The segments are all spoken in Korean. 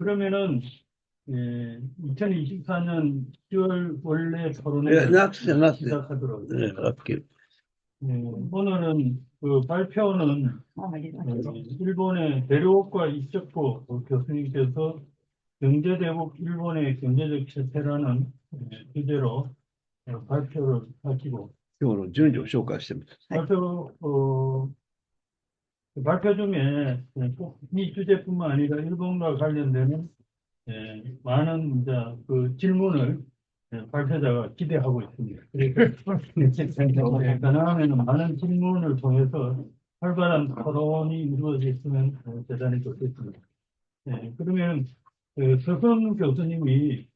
그러면은 2024년 10월 원래 예, 토론회를 놨어요. 시작하도록 예, 하겠습니다. 앞길. 오늘은 그 발표는 일본의 데르오카 이초코 교수님께서 경제대국 일본의 경제적 체제라는 주제로 발표를 하시고 今日の順序を紹介してみます。 발표 중에 꼭 이 주제뿐만 아니라 일본과 관련되는 많은 이제 그 질문을 발표자가 기대하고 있습니다. 그래서 가능하면 많은 질문을 통해서 활발한 토론이 이루어졌으면 대단히 좋겠습니다. 그러면 서성 교수님이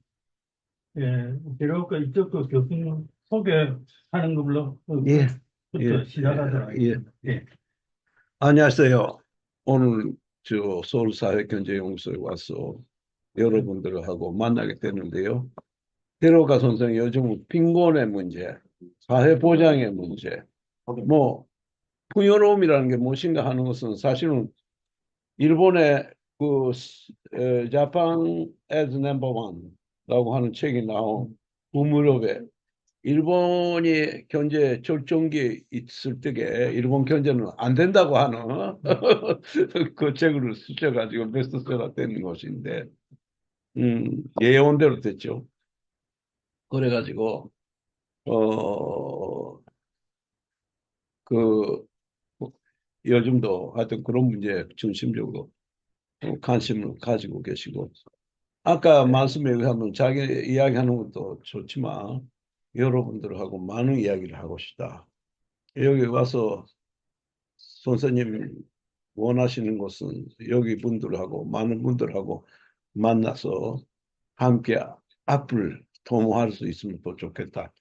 데려올까 이쪽 그 교수님 소개하는 걸로 예, 부터 시작하도록 하겠습니다. 예. 안녕하세요. 오늘 저 서울사회경제연구소에 와서 여러분들하고 만나게 되는데요. 데로가 선생이 요즘 빈곤의 문제, 사회보장의 문제, 뭐 풍요로움이라는 게 무엇인가 하는 것은 사실은 일본의 그 Japan as number one라고 하는 책이 나온 그 무렵에 일본이 경제 절정기에 있을 때에 일본 경제는 안 된다고 하는 그 책을 쓰셔가지고 베스트셀러가 되는 것인데 예언대로 됐죠. 그래가지고 그 요즘도 하여튼 그런 문제에 중심적으로 관심을 가지고 계시고 아까 말씀에 의하면 자기 이야기하는 것도 좋지만 여러분들하고 많은 이야기를 하고 싶다. 여기 와서 선생님이 원하시는 것은 여기 분들하고 많은 분들하고 만나서 함께 앞을 도모할 수 있으면 더 좋겠다.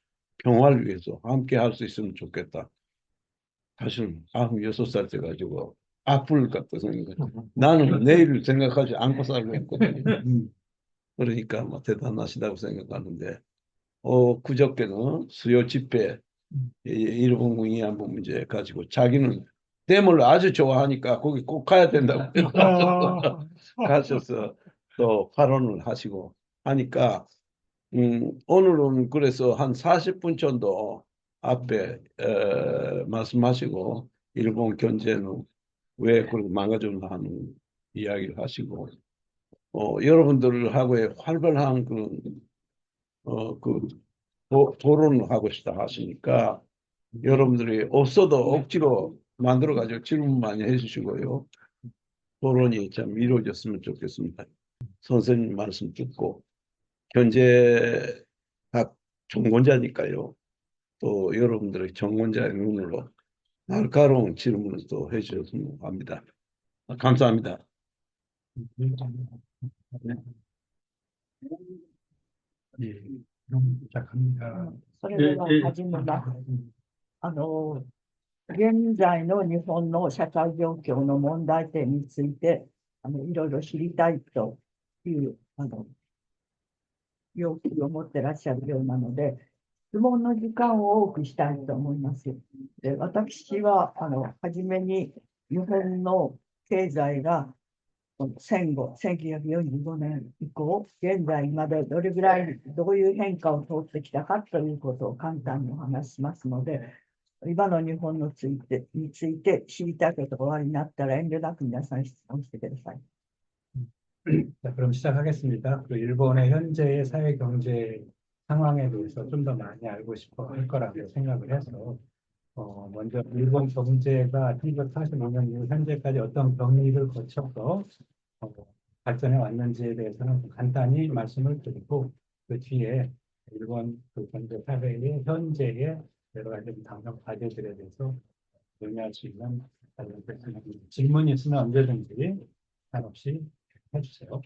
평화를 위해서 함께 할 수 있으면 좋겠다. 사실 96살 때 가지고 앞을 갖다 생각해. 나는 내일을 생각하지 않고 살고 있거든요. 그러니까 뭐 대단하시다고 생각하는데 그저께는 수요 집회 일본 위안부 문제 가지고 자기는 댐을 아주 좋아하니까 거기 꼭 가야 된다고 가셔서 또 발언을 하시고 하니까 오늘은 그래서 한 40분 정도 앞에 말씀하시고 일본 경제는 왜 그렇게 망가졌나 하는 이야기를 하시고 여러분들하고의 활발한 그 토론을 하고 싶다 하시니까 여러분들이 없어도 억지로 만들어가지고 질문 많이 해주시고요. 토론이 참 이루어졌으면 좋겠습니다. 선생님 말씀 듣고 경제학 전공자니까요. 또 여러분들의 전공자의 눈으로 날카로운 질문을 또 해주셨으면 합니다. 감사합니다. 예, 그럼 시작합니다. それでは始めます。現在の日本の社会状況の問題点について、いろいろ知りたいという要求を持ってらっしゃるようなので、質問の時間を多くしたいと思います。で、私は、はじめに日本の経済が戦後、1945年以降、現在までどれぐらい、どういう変化を通ってきたかということを簡単にお話ししますので、今の日本について知りたいことがおありになったら遠慮なく皆さん質問してください。 자, 그럼 시작하겠습니다. 일본의 현재의 사회 경제 상황에 대해서 좀 더 많이 알고 싶어 할 거라고 생각을 해서 먼저 일본 경제가 1945년 이후 현재까지 어떤 경위를 거쳐서 발전해 왔는지에 대해서는 간단히 말씀을 드리고 그 뒤에 일본 그 경제 사회의 현재의 여러 가지 당장 과제들에 대해서 논의할 수 있는 질문이 있으면 언제든지 한없이 해주세요.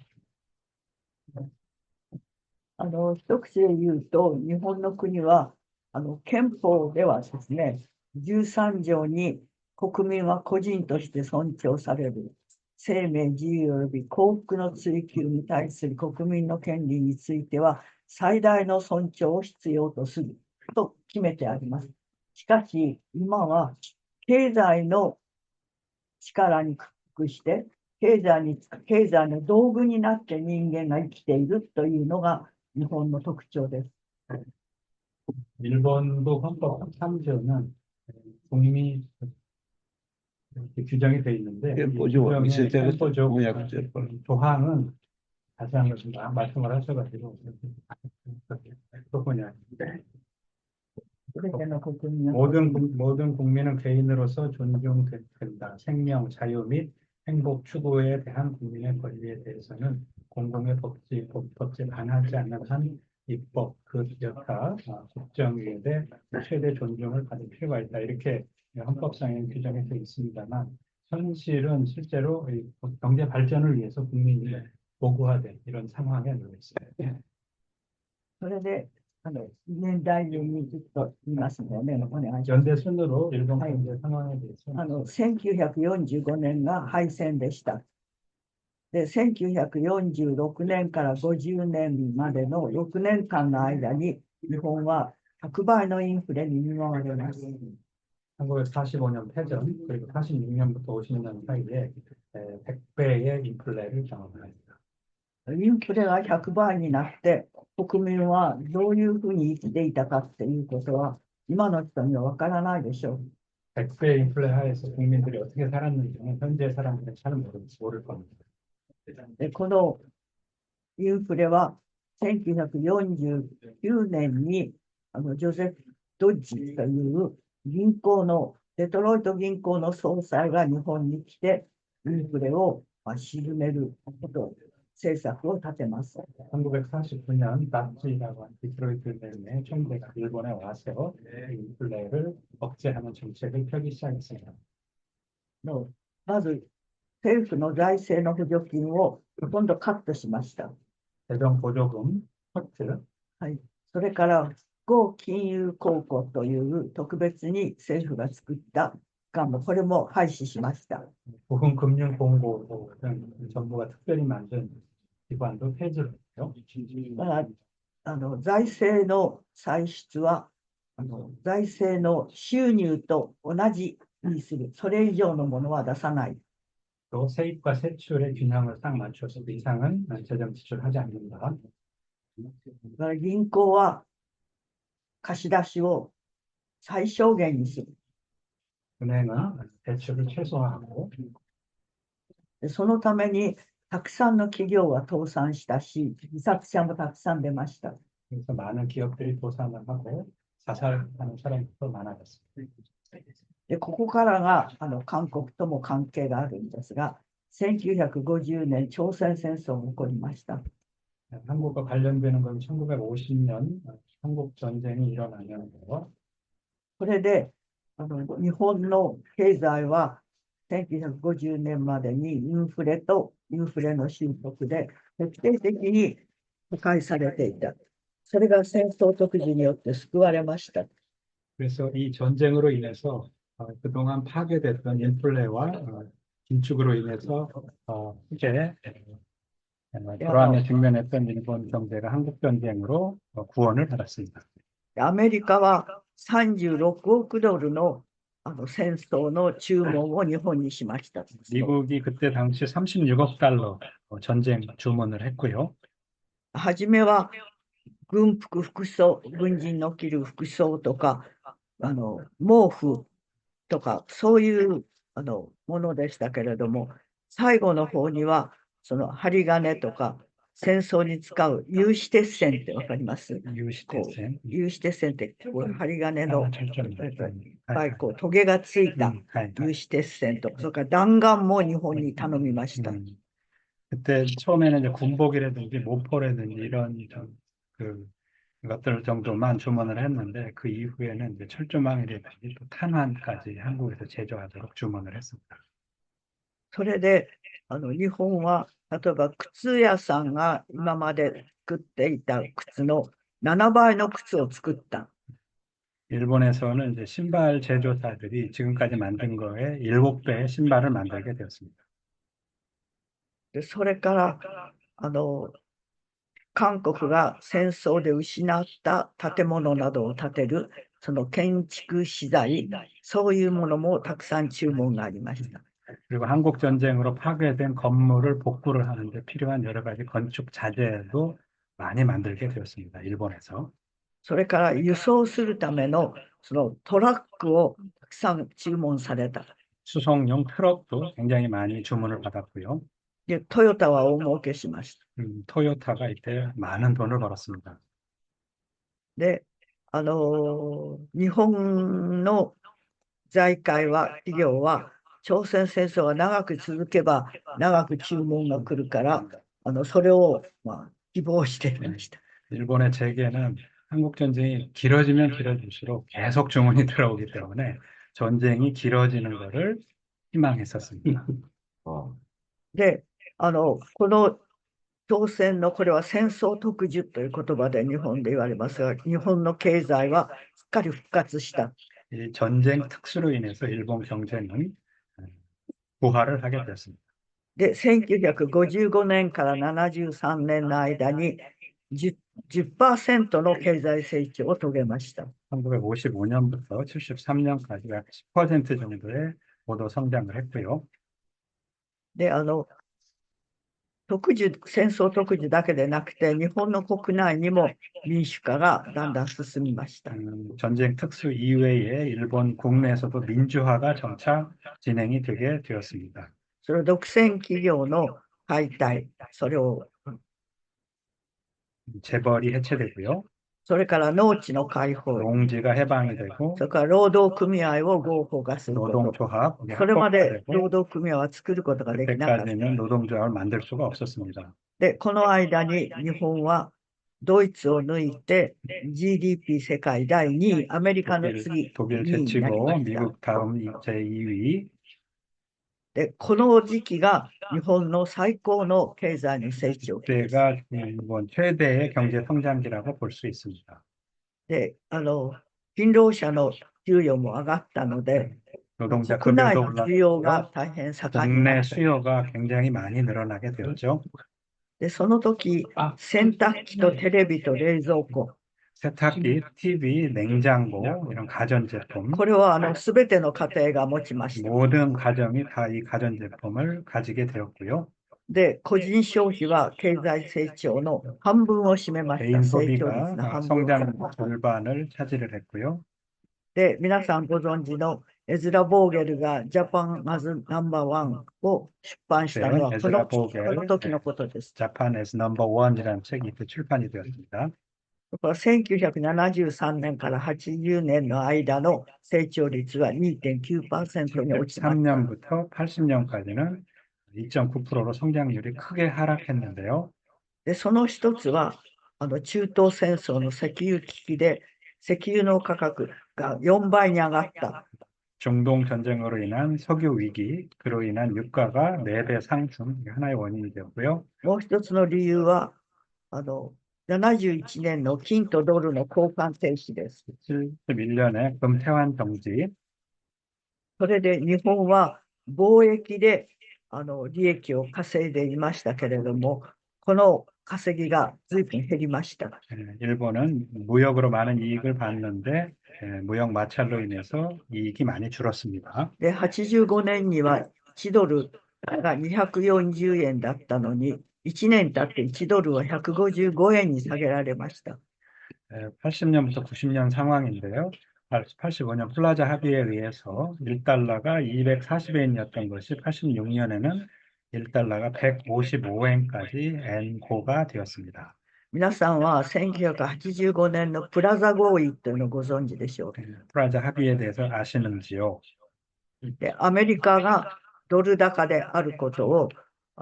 一口で言うと、日本の国は憲法ではですね、13条に国民は個人として尊重される生命、自由及び幸福の追求に対する国民の権利については最大の尊重を必要とすると決めてあります。しかし今は経済の力に屈服して、経済の道具になって人間が生きているというのが日本の特徴です。 일본도 헌법 3조는 국민 이렇게 규정이 되어 있는데 이憲法上は見せてると 헌법적 翻訳してるから。 조항은 다시 한번 좀 말씀을 하셔가지고 그거냐. すべての国民は 모든 국민은 개인으로서 존중된다. 생명, 자유 및 행복 추구에 대한 국민의 권리에 대해서는 공공의 법제에 반하지 않는 한 입법, 그 여타 국정위에 최대 존중을 받을 필요가 있다. 이렇게 헌법상에 규정이 되어 있습니다만 현실은 실제로 이 경제 발전을 위해서 국민이 보고화된 이런 상황에 놓여 있습니다. それで年代順にずっと言いますので、お願いします。 연대 순으로 일본 경제 상황에 대해서 1945年が敗戦でした。で、1946年から50年までの6年間の間に、日本は100倍のインフレに見舞われます。 1945년 패전, 그리고 46년부터 50년 사이에 100배의 인플레를 경험합니다. インフレが100倍になって、国民はどういうふうに生きていたかっていうことは、今の人にはわからないでしょう。 100배 인플레 하에서 국민들이 어떻게 살았는지는 현재 사람들은 잘 모를 겁니다. で、このインフレは1949年にジョゼフ・ドッジというデトロイト銀行の総裁が日本に来て、インフレを鎮める政策を立てます。 1949년 나치라고 하는 디트로이트 대의 총재가 일본에 와서 인플레를 억제하는 정책을 펴기 시작했습니다. まず、政府の財政の補助金をほとんどカットしました。 재정 보조금 커트, はい、それから、高金融公庫という特別に政府が作った機関も、これも廃止しました。 부흥금융공고 등 정부가 특별히 만든 기관도 폐지를 했죠. だから財政の歳出は財政の収入と同じにする、それ以上のものは出さない。 또 세입과 세출의 균형을 딱 맞춰서 그 이상은 재정 지출하지 않는다. だから銀行は貸し出しを最小限にする。 은행은 대출을 최소화하고 でそのためにたくさんの企業が倒産したし、自殺者もたくさん出ました。 그래서 많은 기업들이 도산을 하고 자살하는 사람도 많아졌습니다. でここからが韓国とも関係があるんですが、1950年朝鮮戦争が起こりました。 한국과 관련되는 건 1950년 한국 전쟁이 일어나면서 それで日本の経済は1950年までにインフレとインフレの収束で徹底的に破壊されていた。それが戦争特需によって救われました。 그래서 이 전쟁으로 인해서 그동안 파괴됐던 인플레와 긴축으로 인해서 크게 불안에 직면했던 일본 경제가 한국 전쟁으로 구원을 받았습니다. アメリカは36億ドルの戦争の注文を日本にしました。 미국이 그때 당시 36억 달러 전쟁 주문을 했고요. はじめは軍服、服装、軍人の着る服装とか、毛布とか、そういうものでしたけれども、最後の方には、その針金とか、戦争に使う有刺鉄線ってわかります？ 유시대생 有刺鉄線ってこう針金のいっ 철저히 ぱいこうトゲがついた有刺鉄線とか、それから弾丸も日本に頼みました。 그때 처음에는 이제 군복이라든지 모포라든지 이런 것들 정도만 주문을 했는데 그 이후에는 이제 철조망이라든지 또 탄환까지 한국에서 제조하도록 주문을 했습니다. それで日本は例えば靴屋さんが今まで作っていた靴の7倍の靴を作った。 일본에서는 이제 신발 제조사들이 지금까지 만든 거에 7배의 신발을 만들게 되었습니다. でそれから韓国が戦争で失った建物などを建てるその建築資材、そういうものもたくさん注文がありました。 그리고 한국 전쟁으로 파괴된 건물을 복구를 하는데 필요한 여러 가지 건축 자재도 많이 만들게 되었습니다. 일본에서. それから輸送するためのそのトラックをたくさん注文された。 수송용 트럭도 굉장히 많이 주문을 받았고요. で、トヨタは大儲けしました。 토요타가 이때 많은 돈을 벌었습니다. で、日本の財界は、企業は、朝鮮戦争が長く続けば、長く注文が来るから、それを、希望していました。 일본의 재계는 한국 전쟁이 길어지면 길어질수록 계속 주문이 들어오기 때문에 전쟁이 길어지는 것을 희망했었습니다. で、この朝鮮のこれは戦争特需という言葉で日本で言われますが、日本の経済はすっかり復活した。 이 전쟁 특수로 인해서 일본 경제는 부활을 하게 됐습니다. で、1955年から73年の間に 10% の経済成長を遂げました。 1955년부터 73년까지 약 10% 정도의 고도 성장을 했고요. で、戦争特需だけでなくて、日本の国内にも民主化がだんだん進みました。 전쟁 특수 이외에 일본 국내에서도 민주화가 점차 진행이 되게 되었습니다. それを独占企業の解体、それを、 재벌이 해체되고요. それから農地の解放、 농지가 해방이 되고 それから労働組合を合法化すること。 노동조합 それまで 합법화되고 労働組合は作ることができなかった。 그때까지는 노동조합을 만들 수가 없었습니다. で、この間に日本はドイツを抜いて GDP 世界第2位、アメリカの次 독일 2位になり 제치고 ました。 미국 다음 제2위. で、この時期が日本の最高の経済の成長期です。 그때가 일본 최대의 경제 성장기라고 볼 수 있습니다. で、勤労者の給与も上がったので、 노동자 国内 급여도 の需要が 올랐고요. 大変盛んにな 국내 った。 수요가 굉장히 많이 늘어나게 되었죠. で、その時、洗濯機とテレビと冷蔵庫、 세탁기, TV, 냉장고 이런 가전제품 これはすべての家庭が持ちました。 모든 가정이 다 이 가전제품을 가지게 되었고요. で、個人消費は経済成長の半分を占めました。 개인 成長率 소비가 の半分。 성장 절반을 차지를 했고요. で、皆さんご存知のエズラ・ボーゲルがジャパン・アズ・ナンバーワンを出版したのはエこのズラボーゲル時のことです。 Japan as number one이라는 책이 이때 출판이 되었습니다. これ1973年から80年の間の成長率は 2.9% に落ちました。 3년부터 80년까지는 2.9%로 성장률이 크게 하락했는데요. で、その一つは中東戦争の石油危機で石油の価格が4倍に上がった。 중동 전쟁으로 인한 석유 위기, 그로 인한 유가가 4배 상승, 이게 하나의 원인이 되었고요. もう一つの理由は71年の金とドルの交換停止です。 71년에 금태환 정지, それで日本は貿易で利益を稼いでいましたけれども、この稼ぎが随分減りました。 일본은 무역으로 많은 이익을 봤는데 무역 마찰로 인해서 이익이 많이 줄었습니다. で、85年には1ドルが240円だったのに、1年経って1ドルは155円に下げられました。 80년부터 90년 상황인데요. 85년 플라자 합의에 의해서 1달러가 240엔이었던 것이 86년에는 1달러가 155엔까지 엔고가 되었습니다. 皆さんは1985年のプラザ合意というのをご存知でしょうか。 플라자 합의에 대해서 아시는지요? で、アメリカがドル高であることを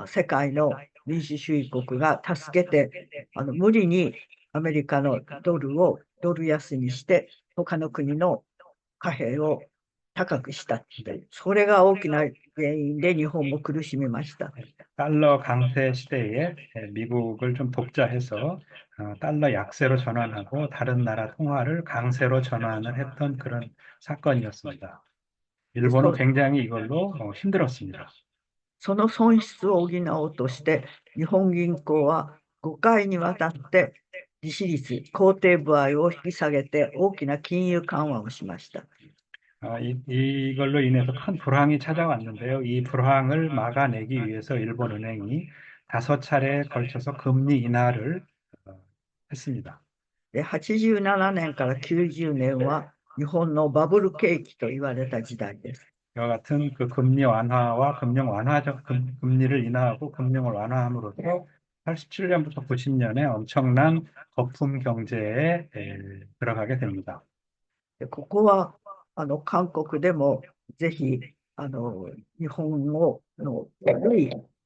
世界の民主主義国が助けて、無理にアメリカのドルをドル安にして、他の国の貨幣を高くしたって、それが大きな原因で日本も苦しみました。 달러 강세 시대에 미국을 좀 독자해서 달러 약세로 전환하고 다른 나라 통화를 강세로 전환을 했던 그런 사건이었습니다. 일본은 굉장히 이걸로 힘들었습니다. その損失を補おうとして、日本銀行は5回にわたって利子率、公定歩合を引き下げて大きな金融緩和をしました。 이걸로 인해서 큰 불황이 찾아왔는데요. 이 불황을 막아내기 위해서 일본 은행이 5차례에 걸쳐서 금리 인하를 어, 했습니다. で、87年から90年は日本のバブル景気と言われた時代です。 이와 같은 그 금리 완화와 금리를 인하하고 금융을 완화함으로써 87년부터 90년에 엄청난 거품 경제에 들어가게 됩니다. で、ここは、韓国でもぜひ、日本の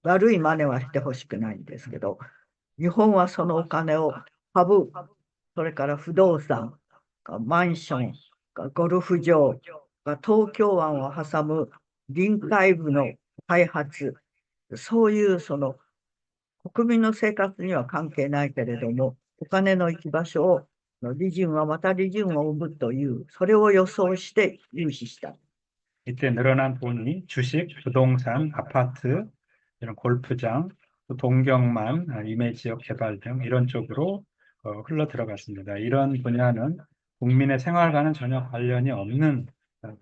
悪い真似はしてほしくないんですけど、日本はそのお金を株、それから不動産、マンション、ゴルフ場、東京湾を挟む臨海部の開発、そういう国民の生活には関係ないけれども、お金の行き場所を、利潤はまた利潤を生むという、それを予想して融資した。 이때 늘어난 돈이 주식, 부동산, 아파트, 이런 골프장, 또 동경만, 이메일 지역 개발 등 이런 쪽으로 흘러 들어갔습니다. 이런 분야는 국민의 생활과는 전혀 관련이 없는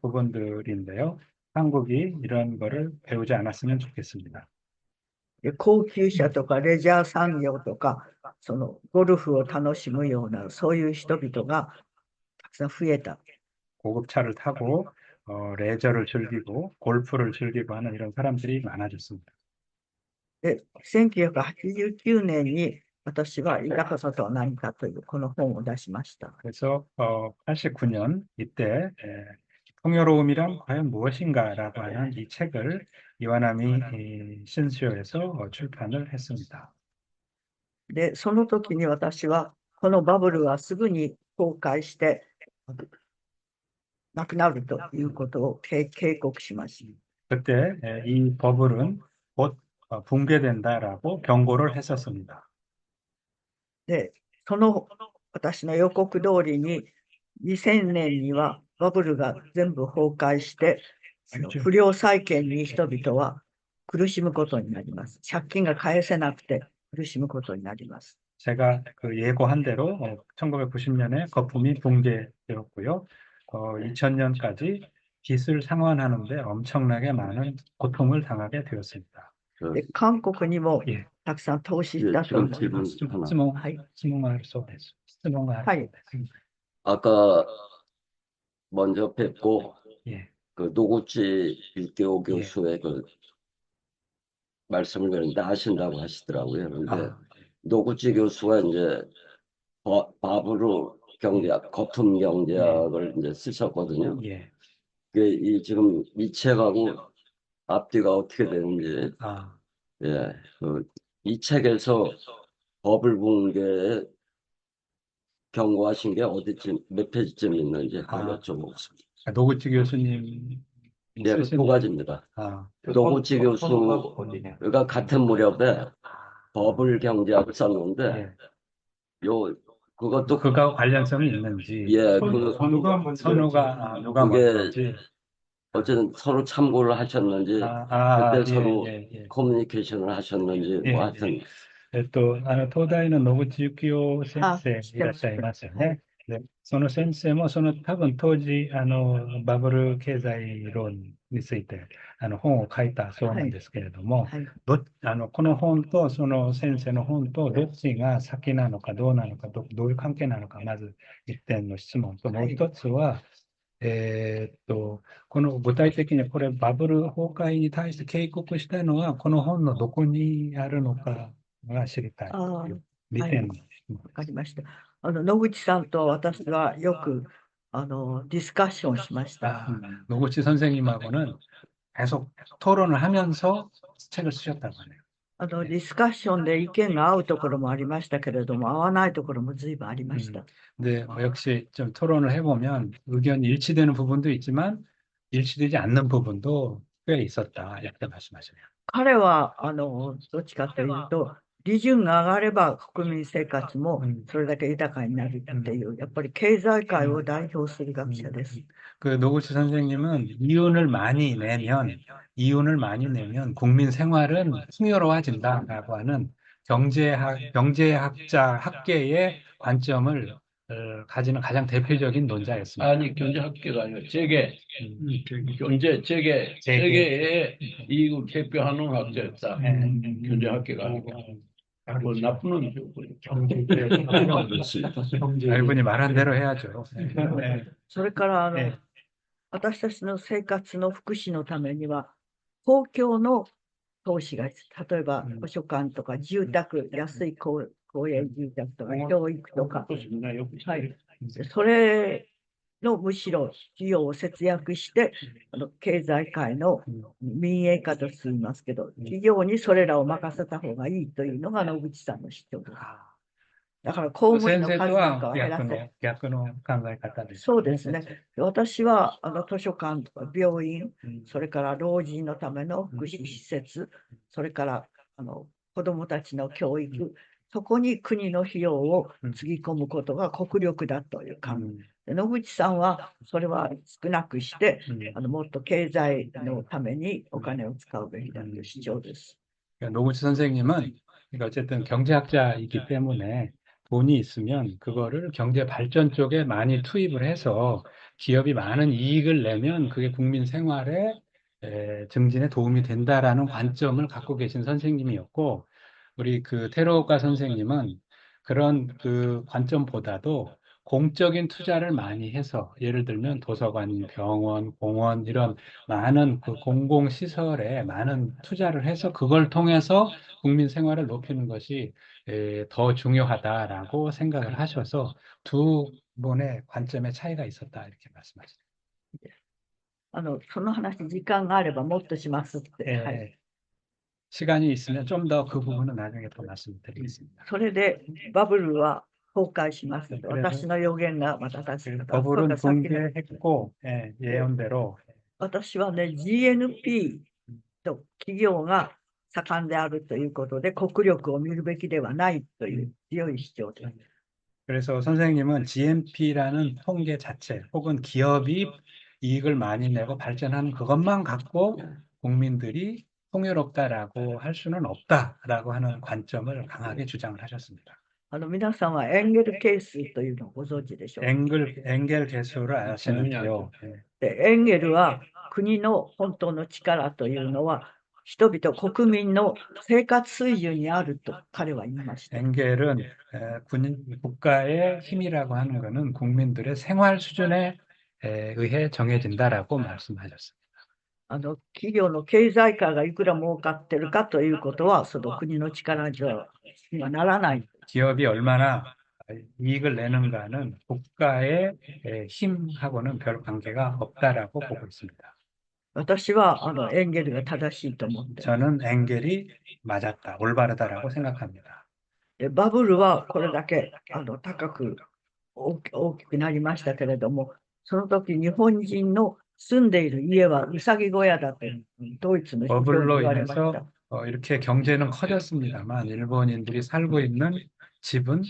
부분들인데요. 한국이 이런 거를 배우지 않았으면 좋겠습니다. で、高級車とかレジャー産業とか、ゴルフを楽しむような、そういう人々がたくさん増えた。 고급차를 타고 레저를 즐기고 골프를 즐기고 하는 이런 사람들이 많아졌습니다. で、1989年に私は豊かさとは何かというこの本を出しました。 그래서 89년 이때 풍요로움이란 과연 무엇인가라고 하는 이 책을 이완함이 신수요에서 출판을 했습니다. で、その時に私は、このバブルはすぐに崩壊してなくなるということを警告しました。 그때 이 버블은 곧 붕괴된다라고 경고를 했었습니다. で、私の予告通りに2000年にはバブルが全部崩壊して、不良債権に人々は苦しむことになります。借金が返せなくて苦しむことになります。 제가 그 예고한 대로 1990년에 거품이 붕괴되었고요. 2000년까지 빚을 상환하는데 엄청나게 많은 고통을 당하게 되었습니다. で、韓国にも 예. たくさん投資したと思います。 質問がそうです。質問が はい。 아까 먼저 뵙고 예. 그 노구치 일개호 교수의 그 말씀을 그런데 아신다고 하시더라고요. 근데 아, 노구치 교수가 이제 바브르 경제학, 거품 경제학을 이제 쓰셨거든요. 예. 지금 이 책하고 앞뒤가 어떻게 되는지, 아, 예, 이 책에서 버블 붕괴에 경고하신 게 어디쯤, 몇 페이지쯤 있는지 한번 여쭤보겠습니다. 노구치 교수님 네, 두 가지입니다. 아, 노구치 교수가 같은 무렵에 버블 경제학을 썼는데, 예. 그것도 그가 관련성이 있는지 예, 누가 그게 먼저지 어쨌든 서로 참고를 하셨는지, 그때 서로 커뮤니케이션을 하셨는지, 예, 뭐 하여튼, 東大の野口幸雄先あ、生いらっしゃいますよね。で、その先生も多分当時バブル経済論について本を書いたそうなんですけれども、はい。この本とその先生の本とどっちが先なのかどうなのかどういう関係なのか、まず一点の質問と、もう一つは、この具体的にこれバブル崩壊に対して警告したのはこの本のどこにあるのかが知りたいという利点。わかりました。野口さんと私はよくディスカッションしました。 노구치 선생님하고는 계속 토론을 하면서 책을 쓰셨다고 하네요. ディスカッションで意見が合うところもありましたけれども、合わないところも随分ありました。 근데 역시 좀 토론을 해보면 의견이 일치되는 부분도 있지만 일치되지 않는 부분도 꽤 있었다. 이렇게 말씀하시네요. 彼はどっちかというと、利潤が上がれば国民生活もそれだけ豊かになるっていう、やっぱり経済界を代表する学者です。 그 노구치 선생님은 이윤을 많이 내면 국민 생활은 풍요로워진다라고 하는 경제학자 학계의 관점을 가지는 가장 대표적인 논자였습니다. 아니, 경제학계가 아니고 재계, 저기, 재계의 이익을 개표하는 학자였다. 경제학계가 아니고. 뭐 나쁜 놈이죠. 알분이 말한 대로 해야죠. 네. それからええ私たちの生活の福祉のためには、公共の投資が必要、例えば図書館とか住宅、安い公営住宅とか教育とか、はい、それのむしろ費用を節約して、経済界の民営化と言いますけど、企業にそれらを任せた方がいいというのが野口さんの主張です。だから公務員の数なんかは減らせ。逆の考え方です。そうですね。私は図書館とか病院、それから老人のための福祉施設、それから子どもたちの教育、そこに国の費用をつぎ込むことが国力だという考え。野口さんはそれは少なくして、もっと経済のためにお金を使うべきだという主張です。 노구치 선생님은 그러니까 어쨌든 경제학자이기 때문에 돈이 있으면 그거를 경제 발전 쪽에 많이 투입을 해서 기업이 많은 이익을 내면 그게 국민 생활에 증진에 도움이 된다라는 관점을 갖고 계신 선생님이었고, 우리 그 테러가 선생님은 그런 그 관점보다도 공적인 투자를 많이 해서, 예를 들면 도서관, 병원, 공원 이런 많은 그 공공시설에 많은 투자를 해서 그걸 통해서 국민 생활을 높이는 것이 더 중요하다라고 생각을 하셔서 두 분의 관점의 차이가 있었다 이렇게 말씀하셨습니다. その話、時間があればもっとしますって。はい。 시간이 있으면 좀 더 그 부분은 나중에 더 말씀드리겠습니다. それでバブルは崩壊します。 그래서 私の予言がまた確か。 버블은 さっきの 붕괴했고 예언대로 私はね、GNP と企業が盛んであるということで、国力を見るべきではないという強い主張です。 그래서 선생님은 GNP라는 통계 자체 혹은 기업이 이익을 많이 내고 발전하는 그것만 갖고 국민들이 풍요롭다라고 할 수는 없다라고 하는 관점을 강하게 주장을 하셨습니다. 皆さんはエンゲル係数というのをご存知でしょうか。 엥겔 개수를 아시는데요. でエンゲルは国の本当の力というのは人々、国民の生活水準にあると彼は言いました。 엥겔은 국가의 힘이라고 하는 것은 국민들의 생활 수준에 의해 정해진다라고 말씀하셨습니다. 企業の経済界がいくら儲かってるかということは、その国の力にはならない。 기업이 얼마나 이익을 내는가는 국가의 힘하고는 별 관계가 없다라고 보고 있습니다. 私はエンゲルが正しいと思って。 저는 엥겔이 맞았다, 올바르다라고 생각합니다. でバブルはこれだけ高く大きくなりましたけれども、その時日本人の住んでいる家はうさぎ小屋だとドイツの人に 버블로 言われました。 인해서 이렇게 경제는 커졌습니다만 일본인들이 살고 있는 집은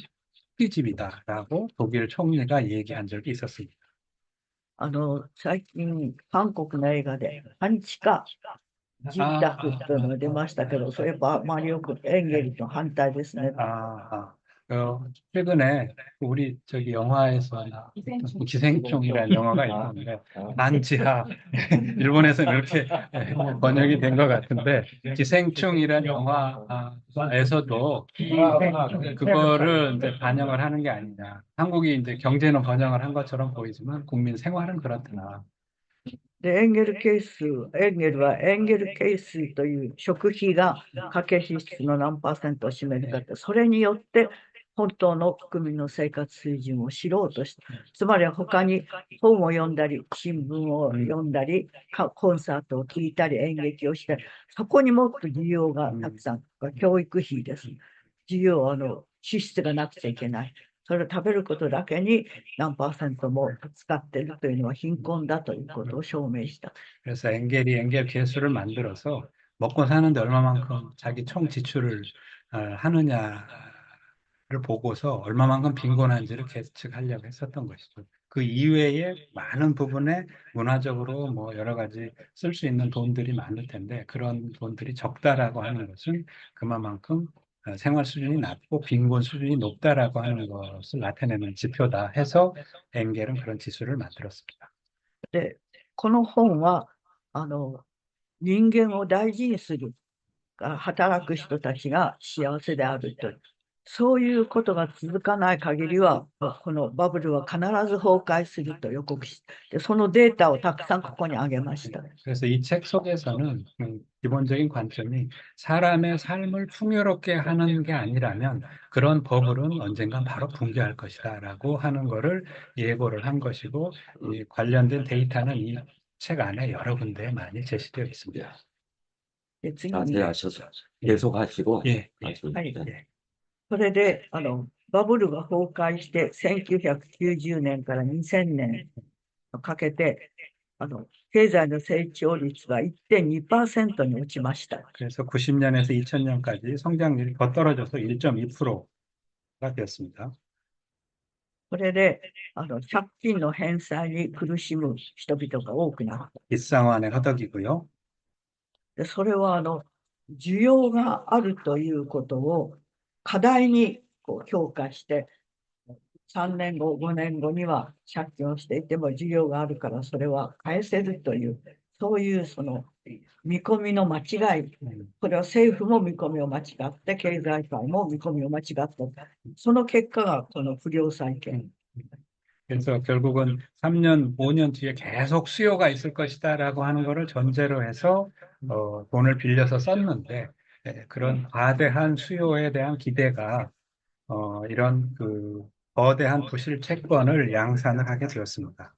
토끼집이다라고 독일 총리가 얘기한 적이 있었습니다. 最近韓国の映画で半地下住宅というのが出ましたけど、それやっぱあまりよくエンゲルと反対ですね。 최근에 우리 저기 영화에서 기생충이라는 영화가 있는데 반지하 일본에서는 이렇게 번역이 된 것 같은데 기생충이라는 영화에서도 그거를 이제 반영을 하는 게 아니냐. 한국이 이제 경제는 번영을 한 것처럼 보이지만 국민 생활은 그렇구나. でエンゲル係数、エンゲルはエンゲル係数という食費が家計支出の何パーセントを占めるかって、それによって本当の国民の生活水準を知ろうとして、つまり他に本を読んだり、新聞を読んだり、コンサートを聴いたり、演劇をしたり、そこにもっと需要がたくさん、教育費です。需要、支出がなくちゃいけない。それを食べることだけに何パーセントも使っているというのは貧困だということを証明した。 그래서 엥겔이 엥겔 계수를 만들어서 먹고 사는데 얼마만큼 자기 총 지출을 하느냐를 보고서 얼마만큼 빈곤한지를 계측하려고 했었던 것이죠. 그 이외에 많은 부분에 문화적으로 뭐 여러 가지 쓸 수 있는 돈들이 많을 텐데 그런 돈들이 적다라고 하는 것은 그만큼 생활 수준이 낮고 빈곤 수준이 높다라고 하는 것을 나타내는 지표다 해서 엥겔은 그런 지수를 만들었습니다. で、この本は、人間を大事にする、働く人たちが幸せであるという、そういうことが続かない限りは、このバブルは必ず崩壊すると予告して、そのデータをたくさんここに挙げました。 그래서 이 책 속에서는 기본적인 관점이 사람의 삶을 풍요롭게 하는 게 아니라면 그런 버블은 언젠간 바로 붕괴할 것이다라고 하는 거를 예고를 한 것이고 이 관련된 데이터는 이 책 안에 여러 군데에 많이 제시되어 있습니다. で、次 자세히 に、 하셔서 계속 하시고 예, 나중에はい 예. それで、バブルが崩壊して、1990年から2000年かけて、経済の成長率が 1.2% に落ちました。 그래서 90년에서 2000년까지 성장률이 더 떨어져서 1.2%가 되었습니다. それで、借金の返済に苦しむ人々が多くなった。 빚상환에 허덕이고요. で、それは、需要があるということを課題に評価して、3年後、5年後には借金をしていても需要があるからそれは返せるという、そういうその見込みの間違い、これは政府も見込みを間違って、経済界も見込みを間違った。その結果がこの不良債権。 그래서 결국은 3년, 5년 뒤에 계속 수요가 있을 것이다라고 하는 것을 전제로 해서 돈을 빌려서 썼는데 그런 과대한 수요에 대한 기대가 이런 그 거대한 부실 채권을 양산을 하게 되었습니다.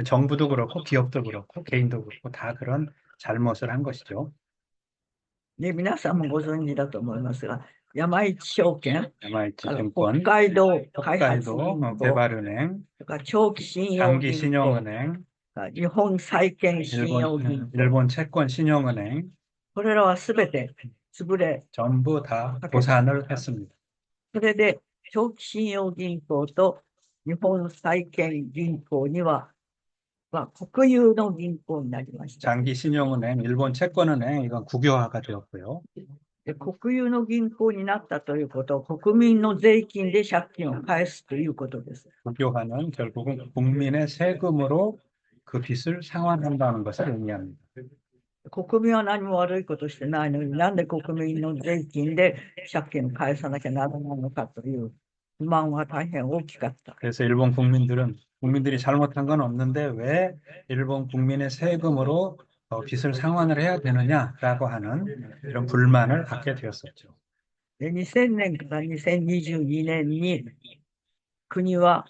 정부도 그렇고 기업도 그렇고 개인도 그렇고 다 그런 잘못을 한 것이죠. で、皆さんもご存知だと思いますが、山一証券、 야마이치 北 증권, 海道開発 홋카이도 銀行、 개발은행, 長期信用 장기 銀行、 신용은행, 日本債券信用銀行、 일본 채권 신용은행 これらはすべて潰れ、 전부 다 도산을 했습니다. それで長期信用銀行と日本債券銀行には、国有の銀行になりました。 장기 신용은행, 일본 채권은행 이건 국유화가 되었고요. で、国有の銀行になったということは、国民の税金で借金を返すということです。 국유화는 결국은 국민의 세금으로 그 빚을 상환한다는 것을 의미합니다. 国民は何も悪いことしてないのに、なんで国民の税金で借金を返さなきゃならないのかという不満は大変大きかった。 그래서 일본 국민들이 잘못한 건 없는데 왜 일본 국민의 세금으로 빚을 상환을 해야 되느냐라고 하는 이런 불만을 갖게 되었었죠. で、2000年から2022年に国は、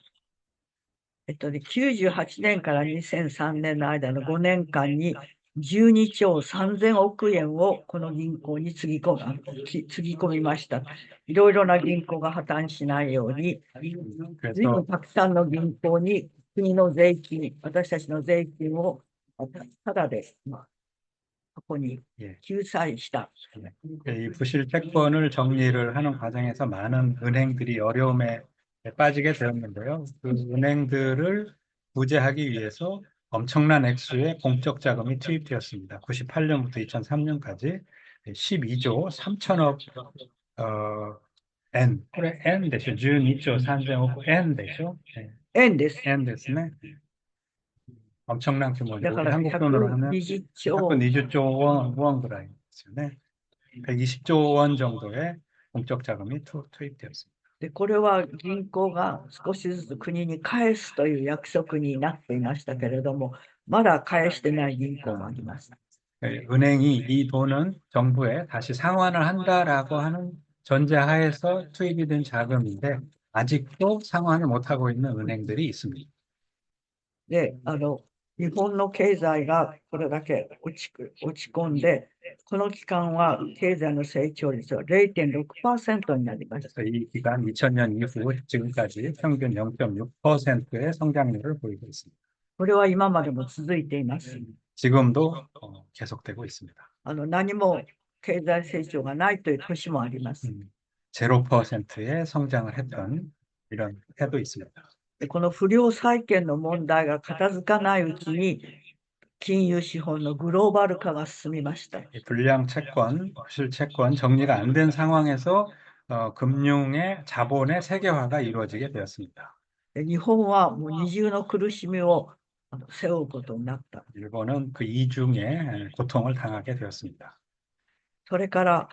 98年から2003年の間の5年間に12兆3000億円をこの銀行につぎ込みました。いろいろな銀行が破綻しないように、随分 그래서 たくさんの銀行に国の税金、私たちの税金をただで、ここに 예, 救済した。 이 부실 채권을 정리를 하는 과정에서 많은 은행들이 어려움에 빠지게 되었는데요. 그 은행들을 구제하기 위해서 엄청난 액수의 공적 자금이 투입되었습니다. 98년부터 2003년까지 12조 3천억 엔, 그래, 엔 되죠. 12조 3천억 엔 되죠. 네, 円です。 엔 됐네. 엄청난 규모죠. だか 우리 ら 한국 돈으로 하면 120兆 약간 20조 원 그라이죠. 네. 120조 원 정도의 공적 자금이 투입되었습니다. で、これは銀行が少しずつ国に返すという約束になっていましたけれども、まだ返してない銀行もあります。 은행이 이 돈은 정부에 다시 상환을 한다라고 하는 전제하에서 투입이 된 자금인데 아직도 상환을 못하고 있는 은행들이 있습니다. で、日本の経済がこれだけ落ち込んで、この期間は経済の成長率は 0.6% になりました。 그래서 이 기간 2000년 이후 지금까지 평균 0.6%의 성장률을 보이고 있습니다. これは今までも続いています。 지금도 계속되고 있습니다. 何も経済成長がないという年もあります。 0%의 성장을 했던 이런 해도 있습니다. で、この不良債権の問題が片付かないうちに、金融資本のグローバル化が進みました。 이 불량 채권, 실채권 정리가 안 된 상황에서 금융의 자본의 세계화가 이루어지게 되었습니다. で日本はもう二重の苦しみを背負うことになった。 일본은 그 이중의 고통을 당하게 되었습니다. それから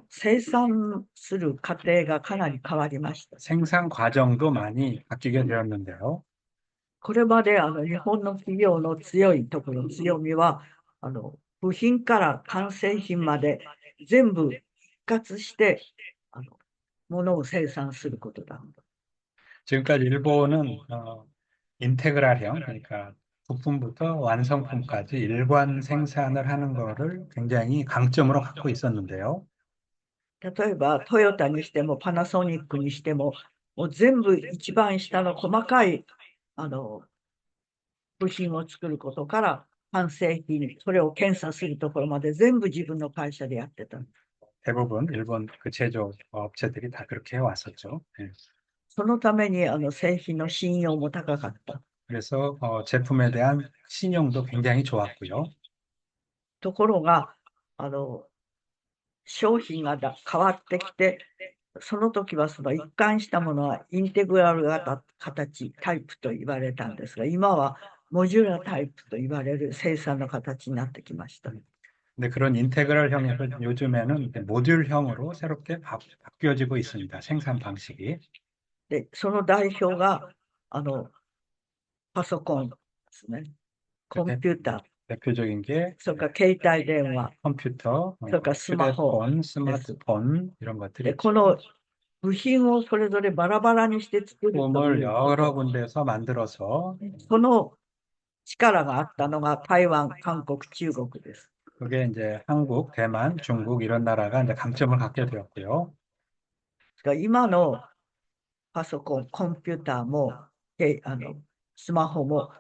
生産する過程がかなり変わりました。 생산 과정도 많이 바뀌게 되었는데요. これまで日本の企業の強いところ、強みは部品から完成品まで全部一括して物を生産することだ。 지금까지 일본은 인테그랄형, 그러니까 부품부터 완성품까지 일관 생산을 하는 것을 굉장히 강점으로 갖고 있었는데요. 例えばトヨタにしてもパナソニックにしても、もう全部一番下の細かい部品を作ることから完成品、それを検査するところまで全部自分の会社でやってた。 대부분 일본 그 제조 업체들이 다 그렇게 해왔었죠. 예. そのために製品の信用も高かった。 그래서 제품에 대한 신용도 굉장히 좋았고요. ところが商品が変わってきて、その時はその一貫したものはインテグラル型形、タイプと言われたんですが、今はモジュラタイプと言われる生産の形になってきました。 근데 그런 인테그랄형에서 요즘에는 이제 모듈형으로 새롭게 바뀌어지고 있습니다. 생산 방식이. で、その代表がパソコンですね。コンピューター、 대표적인 게 それから携帯電話、 컴퓨터, 그러니까 휴대폰, 스마트폰 이런 で、 것들이 この部品をそれぞれバラバラにして作るとい 부품을 う 여러 군데서 만들어서 その力があったのが台湾、韓国、中国です。 그게 이제 한국, 대만, 중국 이런 나라가 이제 강점을 갖게 되었고요. 今のパソコン、コンピューターも、スマホも、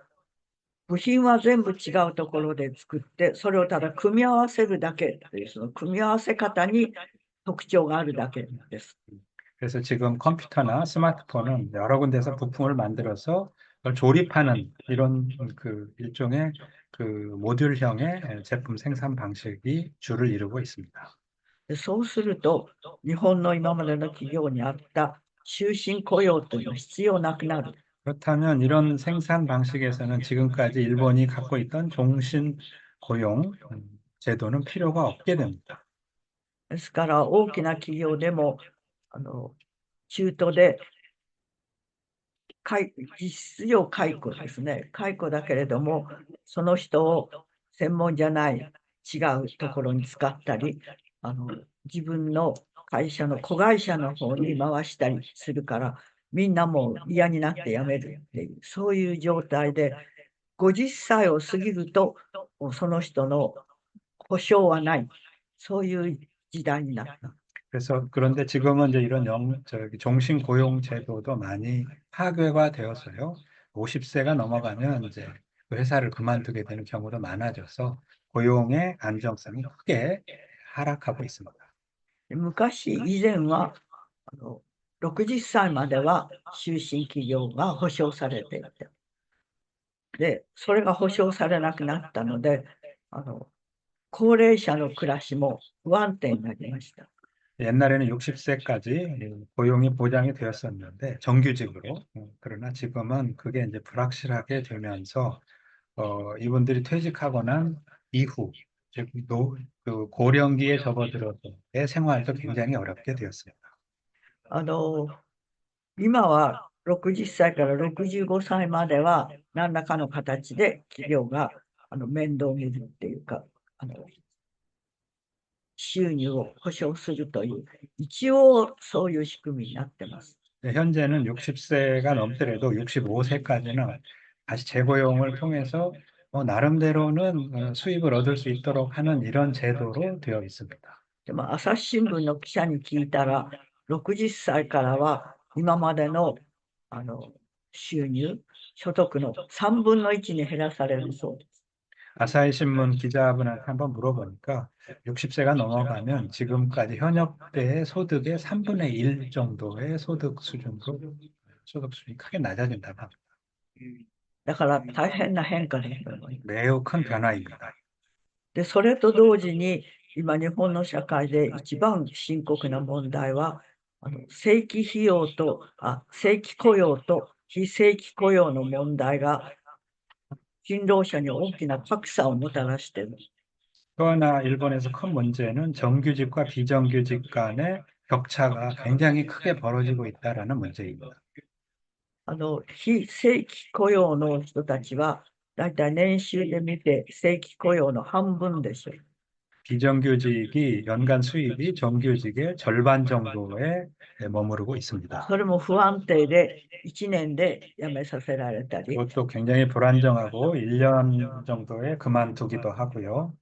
部品は全部違うところで作って、それをただ組み合わせるだけという、その組み合わせ方に特徴があるだけです。 그래서 지금 컴퓨터나 스마트폰은 여러 군데서 부품을 만들어서 그걸 조립하는 이런 그 일종의 그 모듈형의 제품 생산 방식이 주를 이루고 있습니다. でそうすると、日本の今までの企業にあった終身雇用というのは必要なくなる。 그렇다면 이런 생산 방식에서는 지금까지 일본이 갖고 있던 종신 고용 제도는 필요가 없게 됩니다. ですから大きな企業でも中途で実質上解雇ですね。解雇だけれども、その人を専門じゃない違うところに使ったり、自分の会社の子会社の方に回したりするから、みんなもう嫌になって辞めるっていう、そういう状態で、50歳を過ぎると、その人の保証はない、そういう時代になった。 그래서 그런데 지금은 이제 이런 종신 고용 제도도 많이 파괴가 되었어요. 50세가 넘어가면 이제 그 회사를 그만두게 되는 경우도 많아져서 고용의 안정성이 크게 하락하고 있습니다. 昔、以前は60歳までは終身企業が保障されていて、で、それが保障されなくなったので、高齢者の暮らしも不安定になりました。 옛날에는 60세까지 고용이 보장이 되었었는데 정규직으로 그러나 지금은 그게 이제 불확실하게 되면서 이분들이 퇴직하고 난 이후 즉 그 고령기에 접어들어서의 생활도 굉장히 어렵게 되었습니다. 今は60歳から65歳までは何らかの形で企業が面倒見るっていうか、収入を保障するという、一応そういう仕組みになってます。 현재는 60세가 넘더라도 65세까지는 다시 재고용을 통해서 나름대로는 수입을 얻을 수 있도록 하는 이런 제도로 되어 있습니다. でも朝日新聞の記者に聞いたら、60歳からは今までの収入、所得の3分の1に減らされるそうです。 아사히 신문 기자분한테 한번 물어보니까 60세가 넘어가면 지금까지 현역 때의 소득의 3분의 1 정도의 소득 수준이 크게 낮아진다고 합니다. だから大変な変化ですよね。 매우 큰 변화입니다. で、それと同時に、今日本の社会で一番深刻な問題は、正規雇用と非正規雇用の問題が、勤労者に大きな格差をもたらしている。 또 하나 일본에서 큰 문제는 정규직과 비정규직 간의 격차가 굉장히 크게 벌어지고 있다라는 문제입니다. 非正規雇用の人たちは、だいたい年収で見て正規雇用の半分でしょう。 비정규직이 연간 수입이 정규직의 절반 정도에 머무르고 있습니다. それも不安定で1年で辞めさせられたり、 그것도 굉장히 불안정하고 1년 정도에 그만두기도 하고요.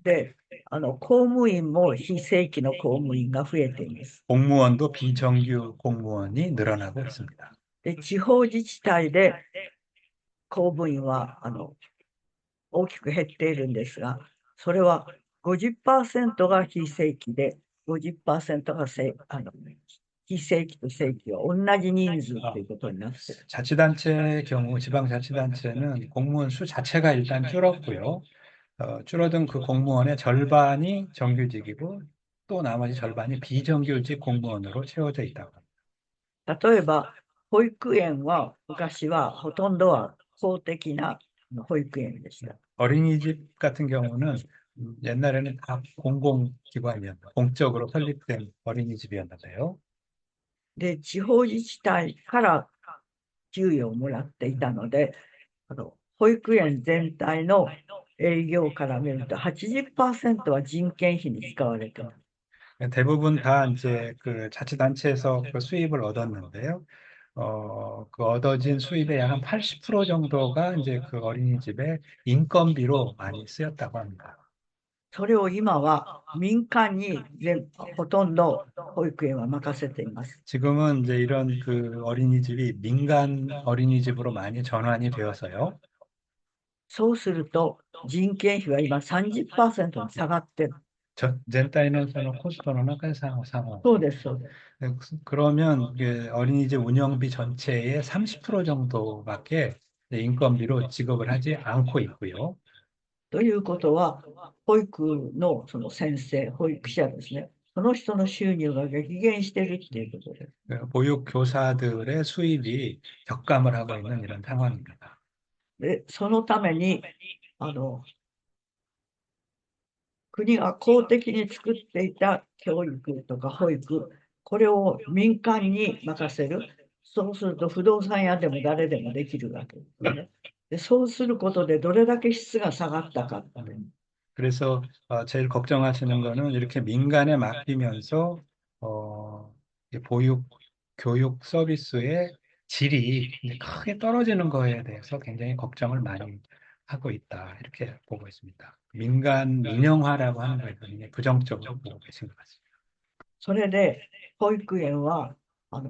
で、公務員も非正規の公務員が増えています。 공무원도 비정규 공무원이 늘어나고 있습니다. で、地方自治体で公務員は大きく減っているんですが、それは 50% が非正規で、50% が非正規と正規は同じ人数ということになっている。 자치단체의 경우 지방자치단체는 공무원 수 자체가 일단 줄었고요. 줄어든 그 공무원의 절반이 정규직이고 또 나머지 절반이 비정규직 공무원으로 채워져 있다고 합니다. 例えば、保育園は昔はほとんどは公的な保育園でした。 어린이집 같은 경우는 옛날에는 다 공공기관이었다. 공적으로 설립된 어린이집이었는데요. で、地方自治体から給与をもらっていたので、保育園全体の営業から見ると 80% は人件費に使われています。 대부분 다 이제 그 자치단체에서 그 수입을 얻었는데요. 그 얻어진 수입의 약 한 80% 정도가 이제 그 어린이집의 인건비로 많이 쓰였다고 합니다. それを今は民間にほとんど保育園は任せています。 지금은 이제 이런 그 어린이집이 민간 어린이집으로 많이 전환이 되어서요. そうすると人件費は今 30% に下がっている。 全体の 코스트는 상호. そうです、そうです。 그러면 이게 어린이집 운영비 전체의 30% 정도밖에 인건비로 지급을 하지 않고 있고요. ということは、保育のその先生、保育者ですね、その人の収入が激減しているっていうことです。 보육 교사들의 수입이 격감을 하고 있는 이런 상황입니다. で、そのために、国が公的に作っていた教育とか保育、これを民間に任せる。そうすると不動産屋でも誰でもできるわけですね。で、そうすることでどれだけ質が下がったかっていう。 그래서 제일 걱정하시는 거는 이렇게 민간에 맡기면서 이 보육 교육 서비스의 질이 이제 크게 떨어지는 거에 대해서 굉장히 걱정을 많이 하고 있다. 이렇게 보고 있습니다. 민간 민영화라고 하는 거에 굉장히 부정적으로 보고 계신 것 같습니다. それで、保育園は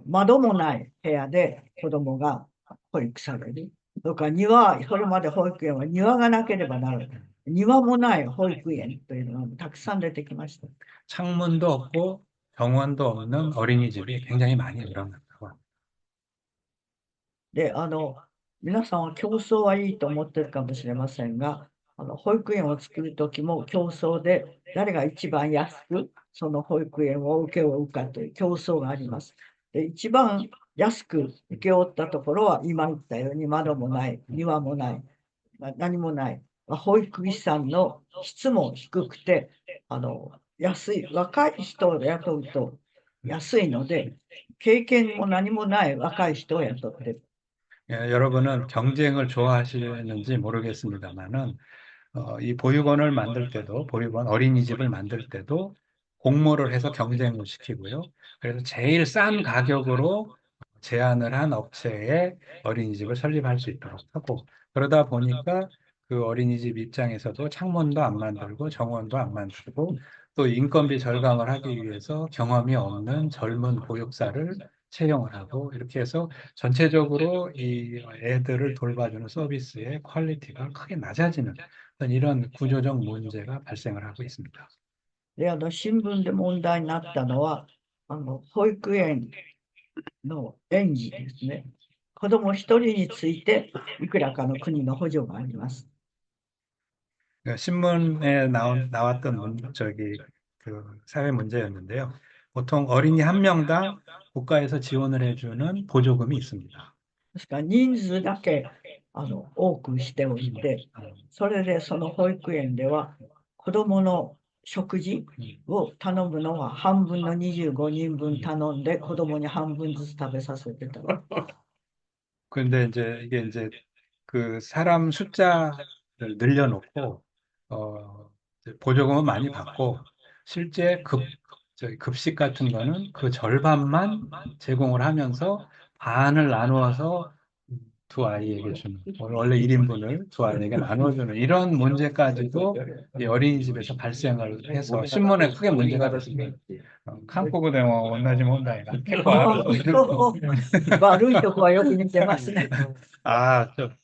窓もない部屋で子供が保育される。とかそれまで保育園は庭がなければならない。庭もない保育園というのがたくさん出てきました。 창문도 없고 정원도 없는 어린이집이 굉장히 많이 늘어났다고 합니다. で、皆さんは競争はいいと思ってるかもしれませんが、保育園を作るときも競争で誰が一番安くその保育園を請け負うかという競争があります。で、一番安く請け負ったところは今言ったように窓もない、庭もない、何もない。保育士さんの質も低くて、安い、若い人を雇うと安いので、経験も何もない若い人を雇っている。 여러분은 경쟁을 좋아하시는지 모르겠습니다만은 이 보육원을 만들 때도 보육원 어린이집을 만들 때도 공모를 해서 경쟁을 시키고요. 그래서 제일 싼 가격으로 제안을 한 업체에 어린이집을 설립할 수 있도록 하고 그러다 보니까 그 어린이집 입장에서도 창문도 안 만들고 정원도 안 만들고 또 인건비 절감을 하기 위해서 경험이 없는 젊은 보육사를 채용을 하고 이렇게 해서 전체적으로 이 애들을 돌봐주는 서비스의 퀄리티가 크게 낮아지는 이런 구조적 문제가 발생을 하고 있습니다. で、新聞で問題になったのは、保育園の園児ですね。子供一人についていくらかの国の補助があります。 그 신문에 나왔던 그 사회 문제였는데요. 보통 어린이 한 명당 국가에서 지원을 해주는 보조금이 있습니다. ですから人数だけ多くしておいて、それでその保育園では子供の食事を頼むのは半分の25人分頼んで子供に半分ずつ食べさせてた。 근데 이게 그 사람 숫자를 늘려놓고 이제 보조금은 많이 받고 실제 급식 같은 거는 그 절반만 제공을 하면서 반을 나누어서 두 아이에게 주는, 원래 1인분을 두 아이에게 나눠주는 이런 문제까지도 이 어린이집에서 발생을 해서 신문에 크게 문제가 됐습니다. 한국어 대화 원나지 못다이가 悪いとこはよく似てますね。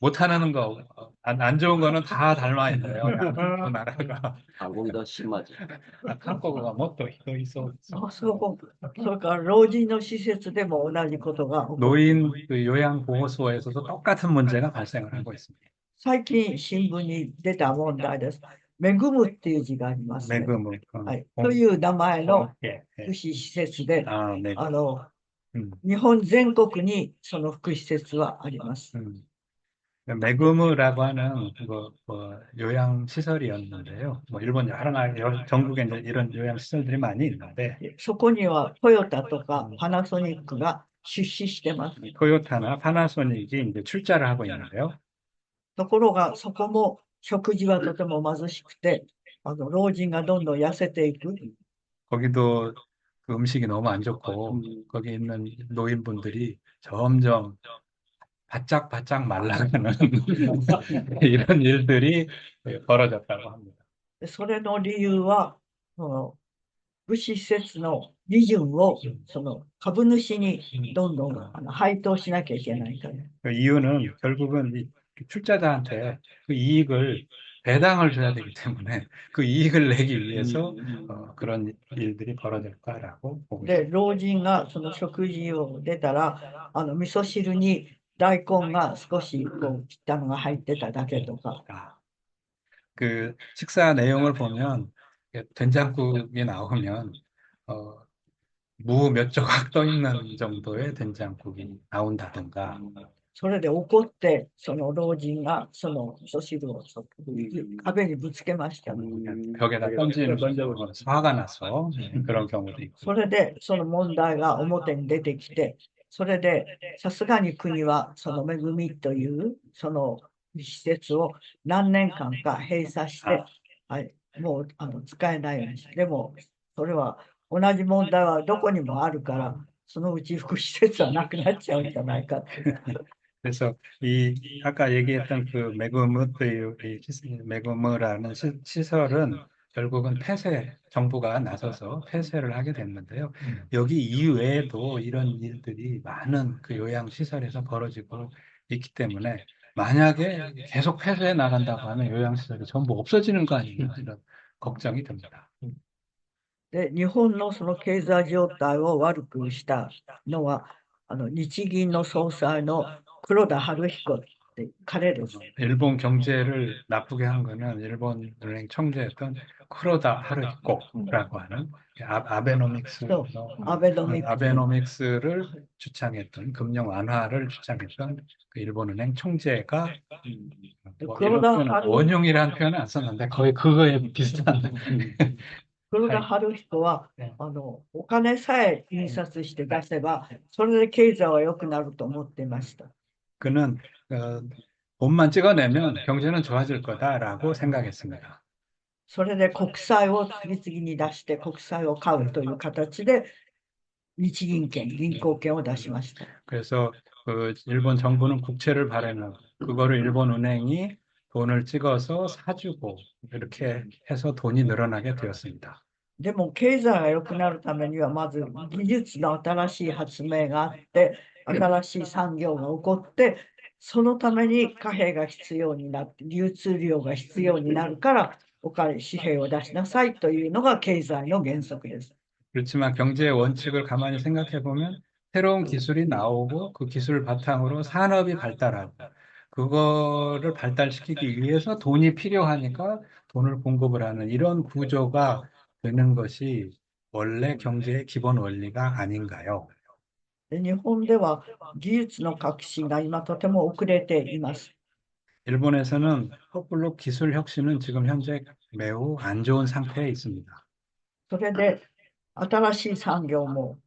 못하는 거, 안 좋은 거는 다 닮아 있네요. 그 나라가. 한국이 더 심하지. 한국어가 뭐 또 있어. それから老人の施設でも同じことが起こる。 노인 그 요양보호소에서도 똑같은 문제가 발생을 하고 있습니다. 最近新聞に出た問題です。恵むっていう字がありますね。 매금은 はい、という名前の 예, 福 예. 祉施設で、 네. 日本全国にその福祉施設はあります。 매금이라고 하는 요양시설이었는데요. 뭐 일본 전국에 이제 이런 요양시설들이 많이 있는데 そこにはトヨタとかパナソニックが出資してます。 토요타나 파나소닉이 이제 출자를 하고 있는데요. ところがそこも食事はとても貧しくて、老人がどんどん痩せていく。 거기도 그 음식이 너무 안 좋고 거기 있는 노인분들이 점점 바짝바짝 말라가는 이런 일들이 벌어졌다고 합니다. でそれの理由は、その福祉施設の利潤をその株主にどんどん配当しなきゃいけないから。 그 이유는 결국은 이 출자자한테 그 이익을 배당을 줘야 되기 때문에 그 이익을 내기 위해서 그런 일들이 벌어졌다라고 보고 で、 있습니다. 老人がその食事を出たら、味噌汁に大根が少しこう切ったのが入ってただけとか。 그 식사 내용을 보면 된장국이 나오면 무 몇 조각 떠 있는 정도의 된장국이 나온다든가 それで怒って、その老人がその味噌汁を壁にぶつけました。 벽에다 던지는 화가 나서 그런 경우도 있고 それでその問題が表に出てきて、それでさすがに国はその恵みというその施設を何年間か閉鎖して、はい、もう使えないようにして、でもそれは同じ問題はどこにもあるから、そのうち福祉施設はなくなっちゃうんじゃないかって。 그래서 아까 얘기했던 그 메구무라는 시설은 결국은 정부가 나서서 폐쇄를 하게 됐는데요. 여기 이외에도 이런 일들이 많은 그 요양시설에서 벌어지고 있기 때문에 만약에 계속 폐쇄해 나간다고 하면 요양시설이 전부 없어지는 거 아닌가 이런 걱정이 듭니다. で、日本のその経済状態を悪くしたのは、日銀の総裁の黒田晴彦って彼です。 일본 경제를 나쁘게 한 거는 일본 은행 총재였던 쿠로다 하루히코라고 하는 아베노믹스를 주창했던 금융 완화를 주창했던 그 일본 은행 총재가 원흉이라는 표현은 안 썼는데 거의 그거에 비슷한 黒田晴彦はお金さえ印刷して出せばそれで経済は良くなると思っていました。 그는 돈만 찍어내면 경제는 좋아질 거다라고 생각했습니다. それで国債を次々に出して国債を買うという形で日銀券、銀行券を出しました。 그래서 그 일본 정부는 국채를 발행하고 그거를 일본 은행이 돈을 찍어서 사주고 이렇게 해서 돈이 늘어나게 되었습니다. でも経済が良くなるためにはまず技術の新しい発明があって新しい産業が起こってそのために貨幣が必要になって流通量が必要になるからお金紙幣を出しなさいというのが経済の原則です。 그렇지만 경제의 원칙을 가만히 생각해 보면 새로운 기술이 나오고 그 기술을 바탕으로 산업이 발달하고 그거를 발달시키기 위해서 돈이 필요하니까 돈을 공급을 하는 이런 구조가 되는 것이 원래 경제의 기본 원리가 아닌가요? で、日本では技術の革新が今とても遅れています。 일본에서는 거꾸로 기술 혁신은 지금 현재 매우 안 좋은 상태에 있습니다. それで新しい産業も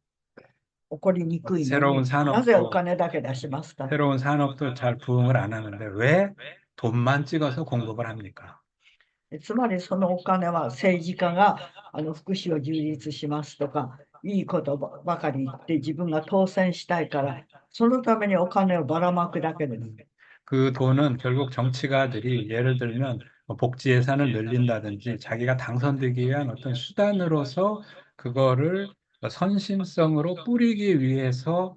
起こりにくいの 새로운 に、なぜお 산업도 金だけ出しますか？ 새로운 산업도 잘 부응을 안 하는데 왜 돈만 찍어서 공급을 합니까? つまりそのお金は政治家が福祉を充実しますとか、いいことばかり言って自分が当選したいから、そのためにお金をばらまくだけです。 그 돈은 결국 정치가들이 예를 들면 뭐 복지 예산을 늘린다든지 자기가 당선되기 위한 어떤 수단으로서 그거를 선심성으로 뿌리기 위해서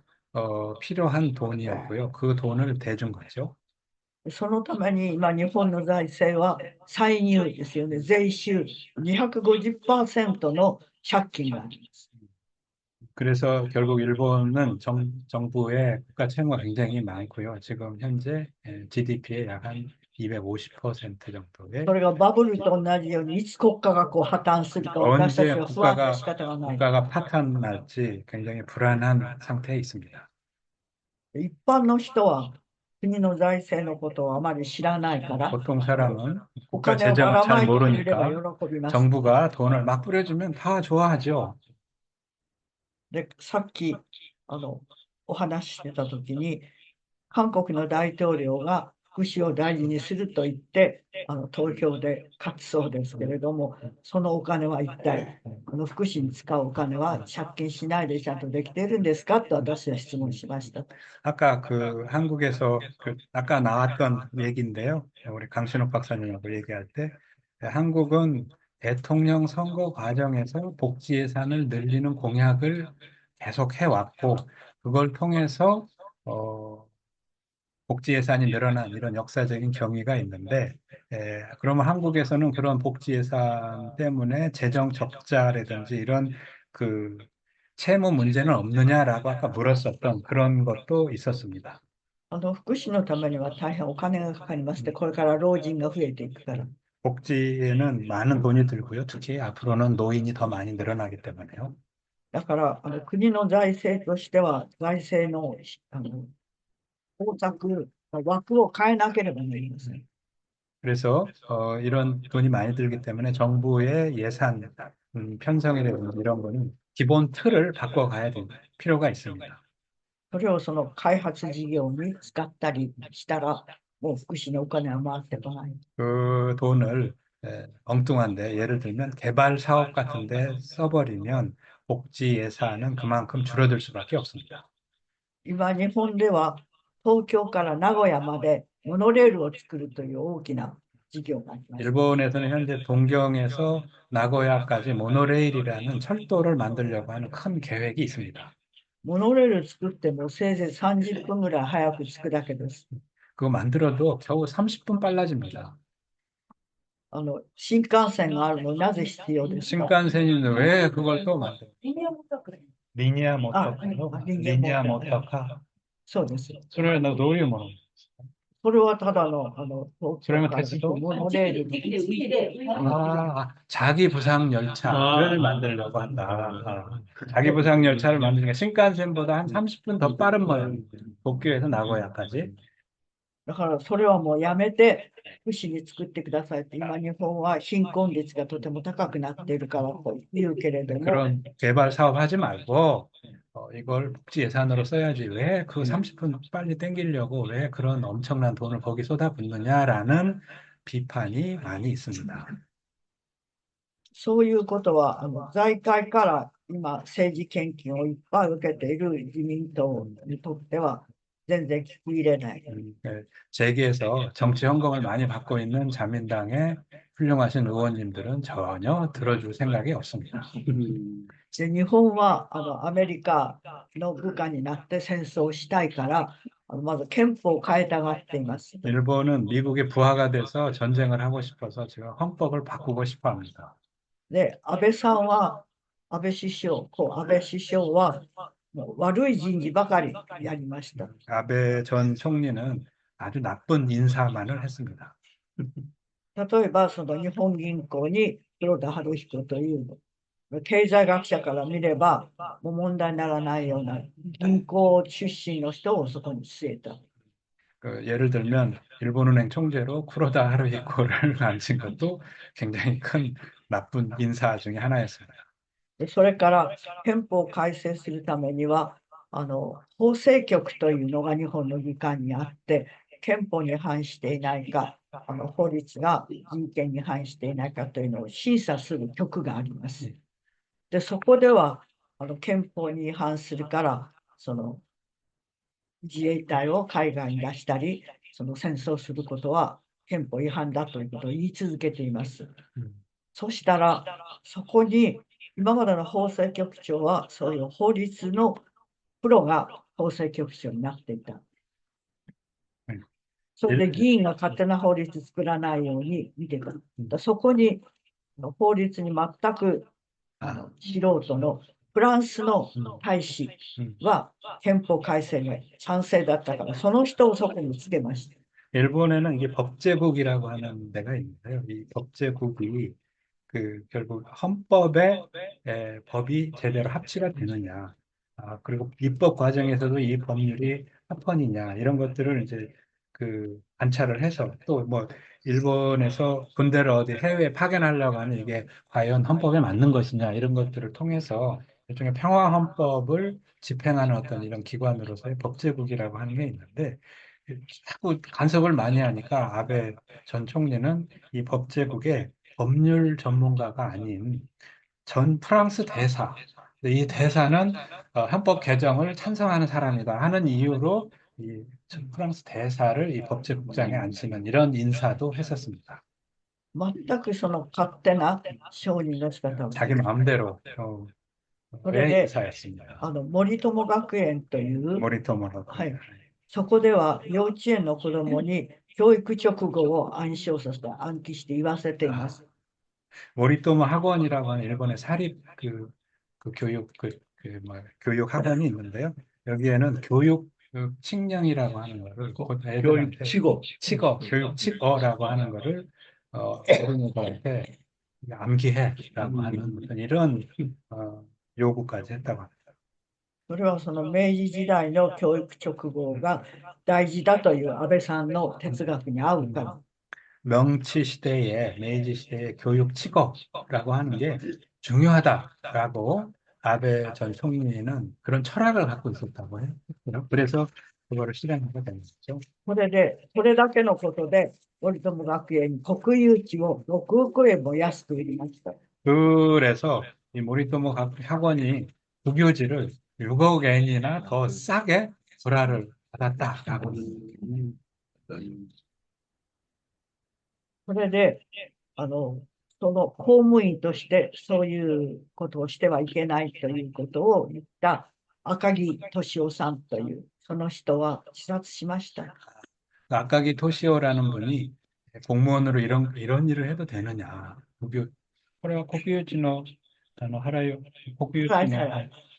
필요한 돈이었고요. 그 돈을 대준 거죠. そのために今日本の財政は歳入ですよね。税収250%の借金があります。 그래서 결국 일본은 정부의 국가 채무가 굉장히 많고요. 지금 현재 GDP의 약 한 250% 정도의 それがバブルと同じようにいつ国家が破綻するか私たち 언제 は不安で 국가가 仕方がない。 국가가 파탄날지 굉장히 불안한 상태에 있습니다. 一般の人は国の財政のことをあまり知らないから、 보통 사람은 お 국가 金をば 재정을 ら 잘 まいてくれれば 모르니까 喜びます。 정부가 돈을 막 뿌려주면 다 좋아하죠. で、さっきお話ししてたときに、韓国の大統領が福祉を大事にすると言って投票で勝つそうですけれども、そのお金は一体福祉に使うお金は借金しないでちゃんとできているんですかと私は質問しました。 아까 그 한국에서 아까 나왔던 얘기인데요. 우리 강신욱 박사님하고 얘기할 때 한국은 대통령 선거 과정에서 복지 예산을 늘리는 공약을 계속 해왔고 그걸 통해서 복지 예산이 늘어난 이런 역사적인 경위가 있는데 그러면 한국에서는 그런 복지 예산 때문에 재정 적자라든지 이런 그 채무 문제는 없느냐라고 아까 물었었던 그런 것도 있었습니다. 福祉のためには大変お金がかかりますって、これから老人が増えていくから。 복지에는 많은 돈이 들고요. 특히 앞으로는 노인이 더 많이 늘어나기 때문에요. だから国の財政としては財政の方策、枠を変えなければなりません。 그래서 이런 돈이 많이 들기 때문에 정부의 예산 편성이라든지 이런 거는 기본 틀을 바꿔가야 될 필요가 있습니다. それをその開発事業に使ったりしたら、もう福祉にお金は回ってこない。 그 돈을 엉뚱한데 예를 들면 개발 사업 같은 데 써버리면 복지 예산은 그만큼 줄어들 수밖에 없습니다. 今、日本では東京から名古屋までモノレールを作るという大きな事業があります。 일본에서는 현재 동경에서 나고야까지 모노레일이라는 철도를 만들려고 하는 큰 계획이 있습니다. モノレール作ってもせいぜい30分ぐらい早く着くだけです。 그거 만들어도 겨우 30분 빨라집니다. 新幹線があるのになぜ必要ですか？ 신칸센인데 왜 그걸 또 만들어? リニアモーターク。 리니아 모터카, 리니아 모터카. そうです。 それはどういうもの？それはただの東それも京から鉄道？モノレールの 자기 부상 열차를 만들려고 한다. 자기 부상 열차를 만드니까 신칸센보다 한 30분 더 빠른 모양. 도쿄에서 나고야까지. だからそれはもうやめて福祉に作ってくださいって、今日本は貧困率がとても高くなっているからと言うけれども、 그런 개발 사업 하지 말고 이걸 복지 예산으로 써야지 왜 그 30분 빨리 땡기려고 왜 그런 엄청난 돈을 거기 쏟아붓느냐라는 비판이 많이 있습니다. そういうことは財界から今政治献金をいっぱい受けている自民党にとっては全然聞き入れない。 재계에서 정치 헌금을 많이 받고 있는 자민당의 훌륭하신 의원님들은 전혀 들어줄 생각이 없습니다. で、日本はアメリカの部下になって戦争をしたいからまず憲法を変えたがっています。 일본은 미국의 부하가 돼서 전쟁을 하고 싶어서 지금 헌법을 바꾸고 싶어 합니다. で、安倍さんは安倍首相はもう悪い人事ばかりやりました。 아베 전 총리는 아주 나쁜 인사만을 했습니다. 例えば、その日本銀行に黒田晴彦という経済学者から見れば、もう問題にならないような銀行出身の人をそこに据えた。 예를 들면 일본은행 총재로 쿠로다 하루히코를 앉힌 것도 굉장히 큰 나쁜 인사 중에 하나였습니다. でそれから憲法を改正するためには、法制局というのが日本の議会にあって、憲法に反していないか、法律が人権に反していないかというのを審査する局があります。で、そこでは憲法に違反するから、その自衛隊を海外に出したり、その戦争することは憲法違反だということを言い続けています。そしたら、そこに今までの法制局長はそういう法律のプロが法制局長になっていた。それで議員が勝手な法律作らないように見てた。そこに法律に全く素人のフランスの大使は憲法改正に賛成だったから、その人をそこにつけました。 일본에는 이게 법제국이라고 하는 데가 있는데요. 이 법제국이 결국 헌법에 법이 제대로 합치가 되느냐, 그리고 입법 과정에서도 이 법률이 합헌이냐 이런 것들을 이제 관찰을 해서 또 뭐 일본에서 군대를 어디 해외에 파견하려고 하면 이게 과연 헌법에 맞는 것이냐 이런 것들을 통해서 일종의 평화 헌법을 집행하는 어떤 이런 기관으로서의 법제국이라고 하는 게 있는데, 자꾸 간섭을 많이 하니까 아베 전 총리는 이 법제국에 법률 전문가가 아닌 전 프랑스 대사, 이 대사는 헌법 개정을 찬성하는 사람이다 하는 이유로 이 프랑스 대사를 이 법제국장에 앉히는 이런 인사도 했었습니다. 全くその勝手な承認の仕方を。 자기 마음대로 의 인사였습니다. 森友学園という、 모리토모로. はい、そこでは幼稚園の子供に教育直後を暗唱させて暗記して言わせています。 모리토모 학원이라고 하는 일본의 사립 교육 교육 학원이 있는데요. 여기에는 교육 칙령이라고 하는 거를 교육 치고 교육 칙어라고 하는 거를 어린이들한테 암기해라고 하는 무슨 이런 요구까지 했다고 합니다. それはその明治時代の教育直後が大事だという安倍さんの哲学に合うから。 명치 시대에 메이지 시대의 교육 칙어라고 하는 게 중요하다라고 아베 전 총리는 그런 철학을 갖고 있었다고 해요. 그래서 그거를 실행하게 된 거죠. それだけのことで森友学園に国有地を6億円も安く売りました。 그래서 이 모리토모 학원이 국유지를 6억 엔이나 더 싸게 불화를 받았다라고. それでその公務員としてそういうことをしてはいけないということを言った赤木俊夫さんというその人は自殺しました。 아카기 토시오라는 분이 공무원으로 이런 일을 해도 되느냐. 국유지노 하라요. 국유지노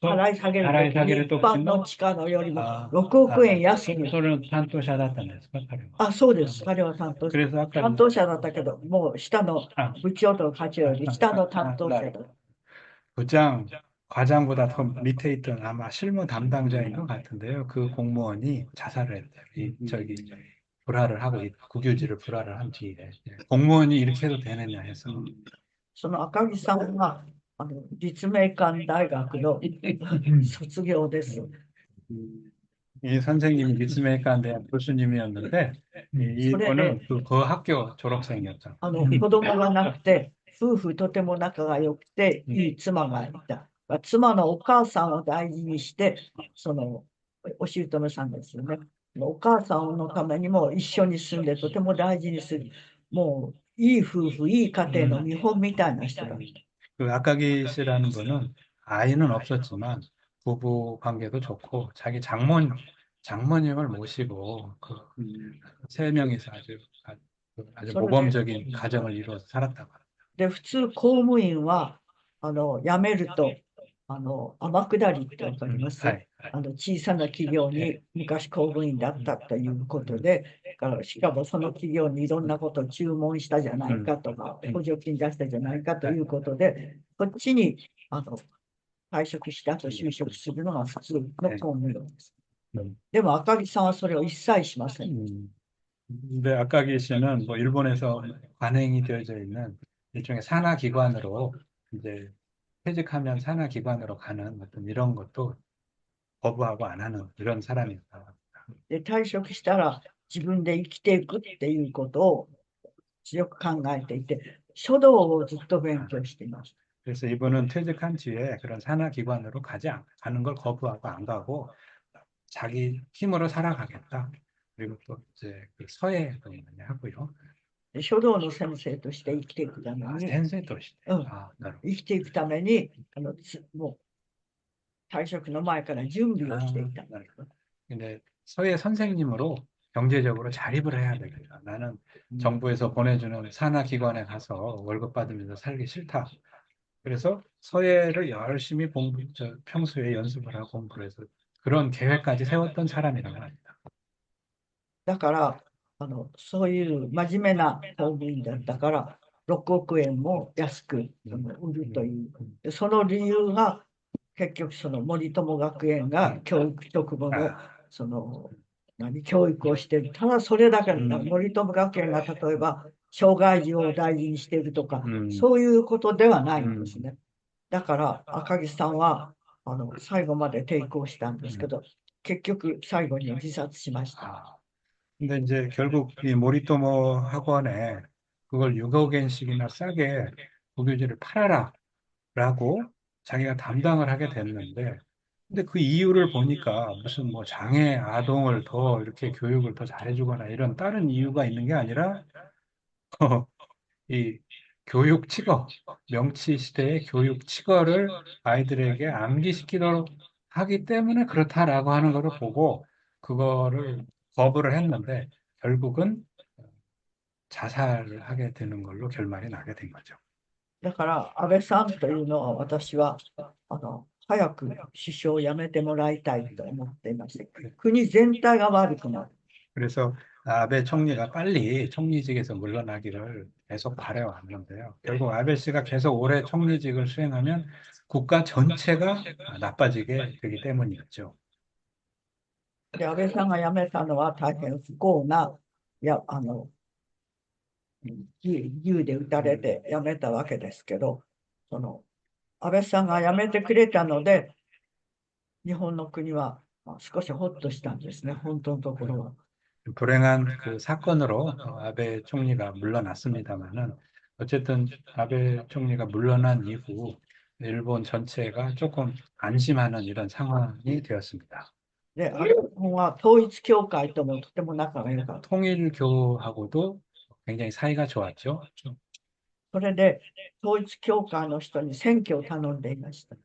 払い下げる払い下げる一時般の地価のよりも6億円安く。 소련担当者だったんですか、彼は。あ、そうです。彼は担当者。 그래서 아까 担当者だったけど、もう下の部長と課長より下の担当者だった。 부장, 과장보다 더 밑에 있던 아마 실무 담당자인 것 같은데요. 그 공무원이 자살을 했대요. 불화를 하고 국유지를 불화를 한 뒤에 공무원이 이렇게 해도 되느냐 해서 その赤木さんは立命館大学の卒業です。 이 선생님이立命館 대학 교수님이었는데 이분은 그 학교 졸업생이었죠. 子供がなくて夫婦とても仲が良くていい妻がいた。妻のお母さんを大事にしてそのお姑さんですよね。お母さんのためにも一緒に住んでとても大事にする。もういい夫婦、いい家庭の見本みたいな人だった。 그 아카기 씨라는 분은 아이는 없었지만 부부 관계도 좋고 자기 장모님을 모시고 세 명이서 아주 모범적인 가정을 이루어서 살았다고 합니다. で、普通公務員は辞めると天下りってわかりますはい。小さな企業に昔公務員だったということで、しかもその企業にいろんなことを注文したじゃないかとか、補助金出したじゃないかということで、こっちに退職した後就職するのが普通の公務員です。でも赤木さんはそれを一切しません。 근데 아까기 씨는 뭐 일본에서 관행이 되어져 있는 일종의 산하기관으로 이제 퇴직하면 산하기관으로 가는 어떤 이런 것도 거부하고 안 하는 이런 사람이다. で、退職したら自分で生きていくっていうことを強く考えていて、書道をずっと勉強しています。 그래서 이분은 퇴직한 뒤에 그런 산하기관으로 가는 걸 거부하고 안 가고 자기 힘으로 살아가겠다. 그리고 또 이제 그 서예도 많이 하고요. で書道の先生として生きていくため 아, に、 센세도 시대. 응. 아, 나름. 生きていくためにもう退職の前から準備をしていた。 나름. 근데 서예 선생님으로 경제적으로 자립을 해야 되겠다. 나는 정부에서 보내주는 산하기관에 가서 월급 받으면서 살기 싫다. 그래서 서예를 열심히 평소에 연습을 하고 공부를 해서 그런 계획까지 세웠던 사람이라고 합니다. だからそういう真面目な公務員だったから6億円も安く売るという、でその理由が結局その森友学園が教育直後のその教育をしている。ただそれだけで、森友学園が例えば障害児を大事にしているとか、そういうことではないんですね。だから赤木さんは最後まで抵抗したんですけど、結局最後に自殺しました。 아, 근데 이제 결국 이 모리토모 학원에 그걸 6억엔씩이나 싸게 국유지를 팔아라라고 자기가 담당을 하게 됐는데, 근데 그 이유를 보니까 무슨 뭐 장애 아동을 더 이렇게 교육을 더 잘해주거나 이런 다른 이유가 있는 게 아니라 이 교육 치거, 명치 시대의 교육 치거를 아이들에게 암기시키도록 하기 때문에 그렇다라고 하는 것을 보고 그거를 거부를 했는데 결국은 자살을 하게 되는 걸로 결말이 나게 된 거죠. だから安倍さんというのは私は早く首相を辞めてもらいたいと思っていました。国全体が悪くなる。 그래서 아베 총리가 빨리 총리직에서 물러나기를 계속 바라왔는데요. 결국 아베 씨가 계속 오래 총리직을 수행하면 국가 전체가 나빠지게 되기 때문이었죠. で、安倍さんが辞めたのは大変不幸な、銃で撃たれて辞めたわけですけど、安倍さんが辞めてくれたので、日本の国は少しほっとしたんですね、本当のところは。 불행한 그 사건으로 아베 총리가 물러났습니다만은 어쨌든 아베 총리가 물러난 이후 일본 전체가 조금 안심하는 이런 상황이 되었습니다. で、日本は統一教会ともとても仲が良かった。 통일교하고도 굉장히 사이가 좋았죠. それで、統一教会の人に選挙を頼んでいました。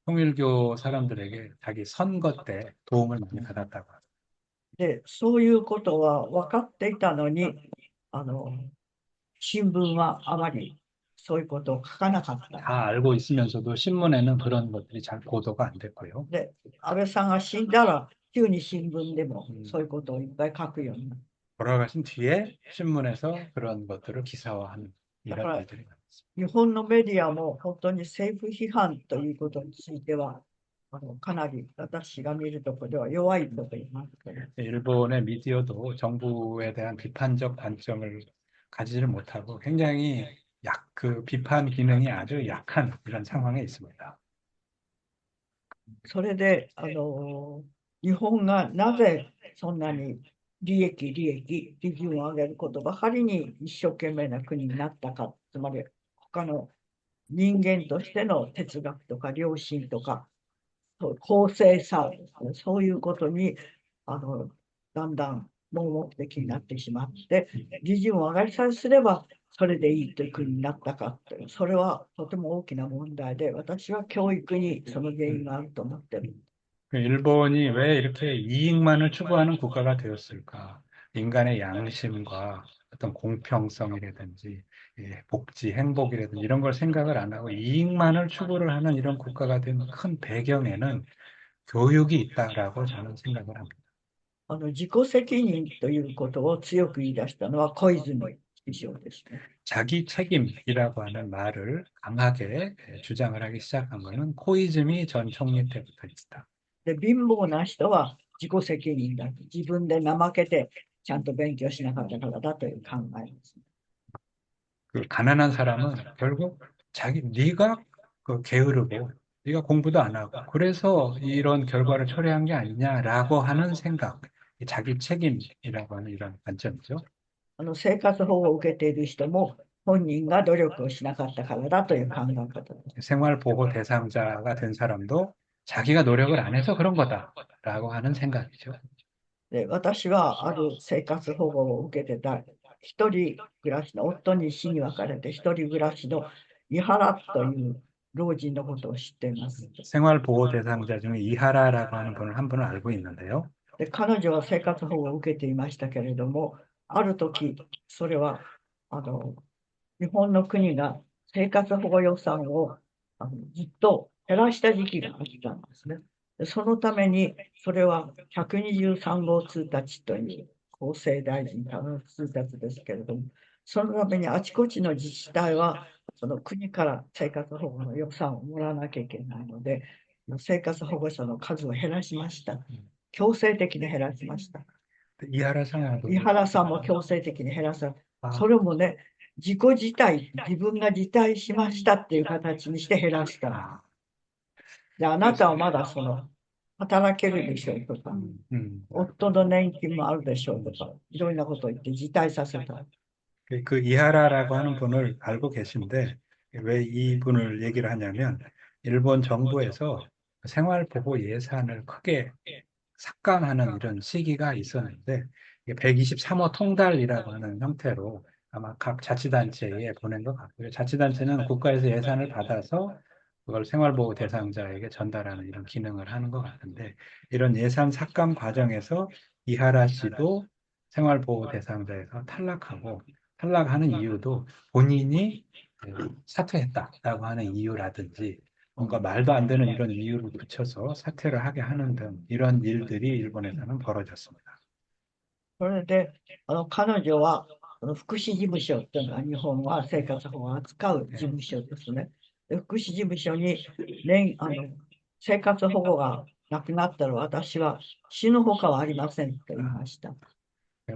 통일교 사람들에게 자기 선거 때 도움을 많이 받았다고 합니다. で、そういうことは分かっていたのに、新聞はあまりそういうことを書かなかった。 다 알고 있으면서도 신문에는 그런 것들이 잘 보도가 안 됐고요. で、安倍さんが死んだら、急に新聞でもそういうことをいっぱい書くようになる。 돌아가신 뒤에 신문에서 그런 것들을 기사화하는 이런 그러니까 일들이 많습니다. 日本のメディアも本当に政府批判ということについては、かなり私が見るところでは弱いと言いますけど。 일본의 미디어도 정부에 대한 비판적 관점을 가지를 못하고 굉장히 그 비판 기능이 아주 약한 이런 상황에 있습니다. それで、日本がなぜそんなに利潤を上げることばかりに一生懸命な国になったか、つまり他の人間としての哲学とか良心とか、公正さ、そういうことにだんだん盲目的になってしまって、利潤を上がりさえすればそれでいいという国になったかという、それはとても大きな問題で、私は教育にその原因があると思っている。 일본이 왜 이렇게 이익만을 추구하는 국가가 되었을까? 인간의 양심과 어떤 공평성이라든지 복지, 행복이라든지 이런 걸 생각을 안 하고 이익만을 추구를 하는 이런 국가가 된 큰 배경에는 교육이 있다라고 저는 생각을 합니다. 自己責任ということを強く言い出したのは小泉首相ですね。 자기 책임이라고 하는 말을 강하게 주장을 하기 시작한 것은 코이즈미 전 총리 때부터 있다. で、貧乏な人は自己責任だと。自分で怠けてちゃんと勉強しなかったからだという考えです。 그 가난한 사람은 결국 네가 그 게으르고 네가 공부도 안 하고 그래서 이런 결과를 초래한 게 아니냐라고 하는 생각, 이 자기 책임이라고 하는 이런 관점이죠. 生活保護を受けている人も本人が努力をしなかったからだという考え方です。 생활보호 대상자가 된 사람도 자기가 노력을 안 해서 그런 거다라고 하는 생각이죠. で、私はある生活保護を受けてた一人暮らしの夫に死に別れて一人暮らしの伊原という老人のことを知っています。 생활보호 대상자 중에 이하라라고 하는 분을 한 분을 알고 있는데요. で、彼女は生活保護を受けていましたけれども、ある時、それは日本の国が生活保護予算をずっと減らした時期があったんですね。で、そのために、それは123号通達という厚生大臣からの通達ですけれども、そのためにあちこちの自治体は、その国から生活保護の予算をもらわなきゃいけないので、生活保護者の数を減らしました。強制的に減らしました。 이하라 상하도 伊原さんも強制的に減らさ、 아, それもね、自己辞退、自分が辞退しましたっていう形にして減らした。 아, で、あなたはまだ働けるでしょうとか、 夫の年金もあるでしょうとか、いろんなことを言って辞退させた。 그 이하라라고 하는 분을 알고 계신데 왜 이 분을 얘기를 하냐면 일본 정부에서 생활보호 예산을 크게 삭감하는 이런 시기가 있었는데 123호 통달이라고 하는 형태로 아마 각 자치단체에 보낸 것 같고요. 자치단체는 국가에서 예산을 받아서 그걸 생활보호 대상자에게 전달하는 이런 기능을 하는 것 같은데 이런 예산 삭감 과정에서 이하라 씨도 생활보호 대상자에서 탈락하는 이유도 본인이 사퇴했다라고 하는 이유라든지 뭔가 말도 안 되는 이런 이유를 붙여서 사퇴를 하게 하는 등 이런 일들이 일본에서는 벌어졌습니다. それで、彼女は、福祉事務所っていうのは、日本は生活保護を扱う事務所ですね。で、福祉事務所に、生活保護がなくなったら私は死ぬほかはありませんと言いました。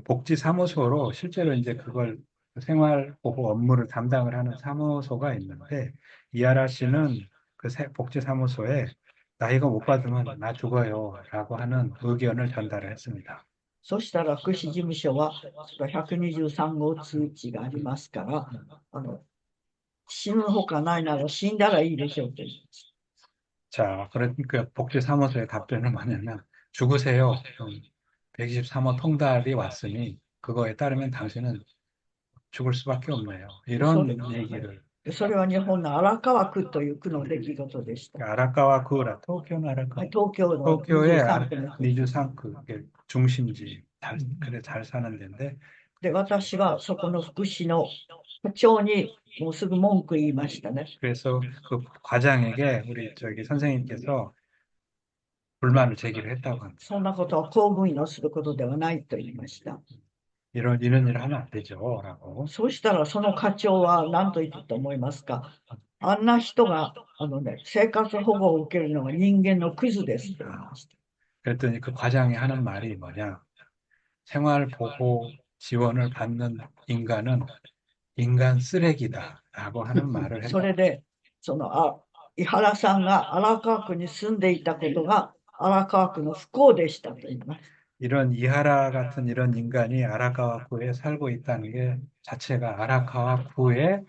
복지사무소로 실제로 이제 그걸 생활보호 업무를 담당을 하는 사무소가 있는데 이하라 씨는 그 복지사무소에 나 이거 못 받으면 나 죽어요라고 하는 의견을 전달을 했습니다. そしたら福祉事務所は123号通知がありますから、死ぬほかないなら死んだらいいでしょうと言います。 자, 그러니까 복지사무소의 답변은 뭐냐면 죽으세요. 123호 통달이 왔으니 그거에 따르면 당신은 죽을 수밖에 없네요. 이런 얘기를. それは日本の荒川区という区の出来事でした。 아라카와쿠라, 도쿄는 아라카와. 東京の 도쿄의 23区の。 니주상크 중심지 그래 잘 사는 데인데 で、私はそこの福祉の部長にもうすぐ文句言いましたね。 그래서 그 과장에게 우리 선생님께서 불만을 제기를 했다고 합니다. そんなことは公務員のすることではないと言いました。 이런 일을 하면 안 되죠라고. そうしたらその課長は何と言ったと思いますか。あんな人が生活保護を受けるのは人間のクズですと言いました。 그랬더니 그 과장이 하는 말이 뭐냐? 생활보호 지원을 받는 인간은 인간 쓰레기다라고 하는 말을 そ 했다. れで、伊原さんが荒川区に住んでいたことが荒川区の不幸でしたと言います。 이런 이하라 같은 이런 인간이 아라카와쿠에 살고 있다는 게 자체가 아라카와쿠의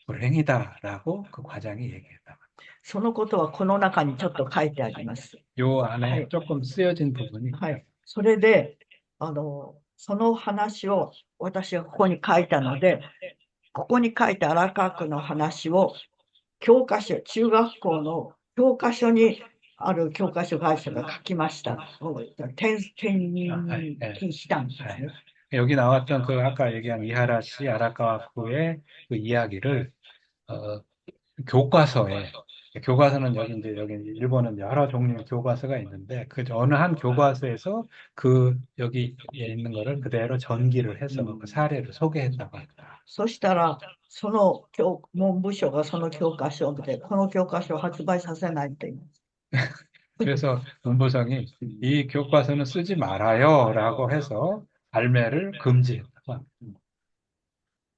불행이다라고 그 과장이 얘기했다. そのことはこの中にちょっと書いてあります。 요 안에 네. 조금 쓰여진 부분이 はい。それで、その話を私がここに書いたので、ここに書いた荒川区の話を教科書、中学校の教科書にある教科書会社が書きました。転記したんですね。 여기 나왔던 그 아까 얘기한 이하라시 아라카와쿠의 그 이야기를 어, 교과서에 교과서는 여기 일본은 여러 종류의 교과서가 있는데 그 어느 한 교과서에서 그 여기 있는 거를 그대로 전기를 해서 그 사례를 소개했다고 합니다.そしたら、その文部省がその教科書で、この教科書を発売させないって言います。 그래서 문부성이 이 교과서는 쓰지 말아요라고 해서 발매를 금지했다고 합니다.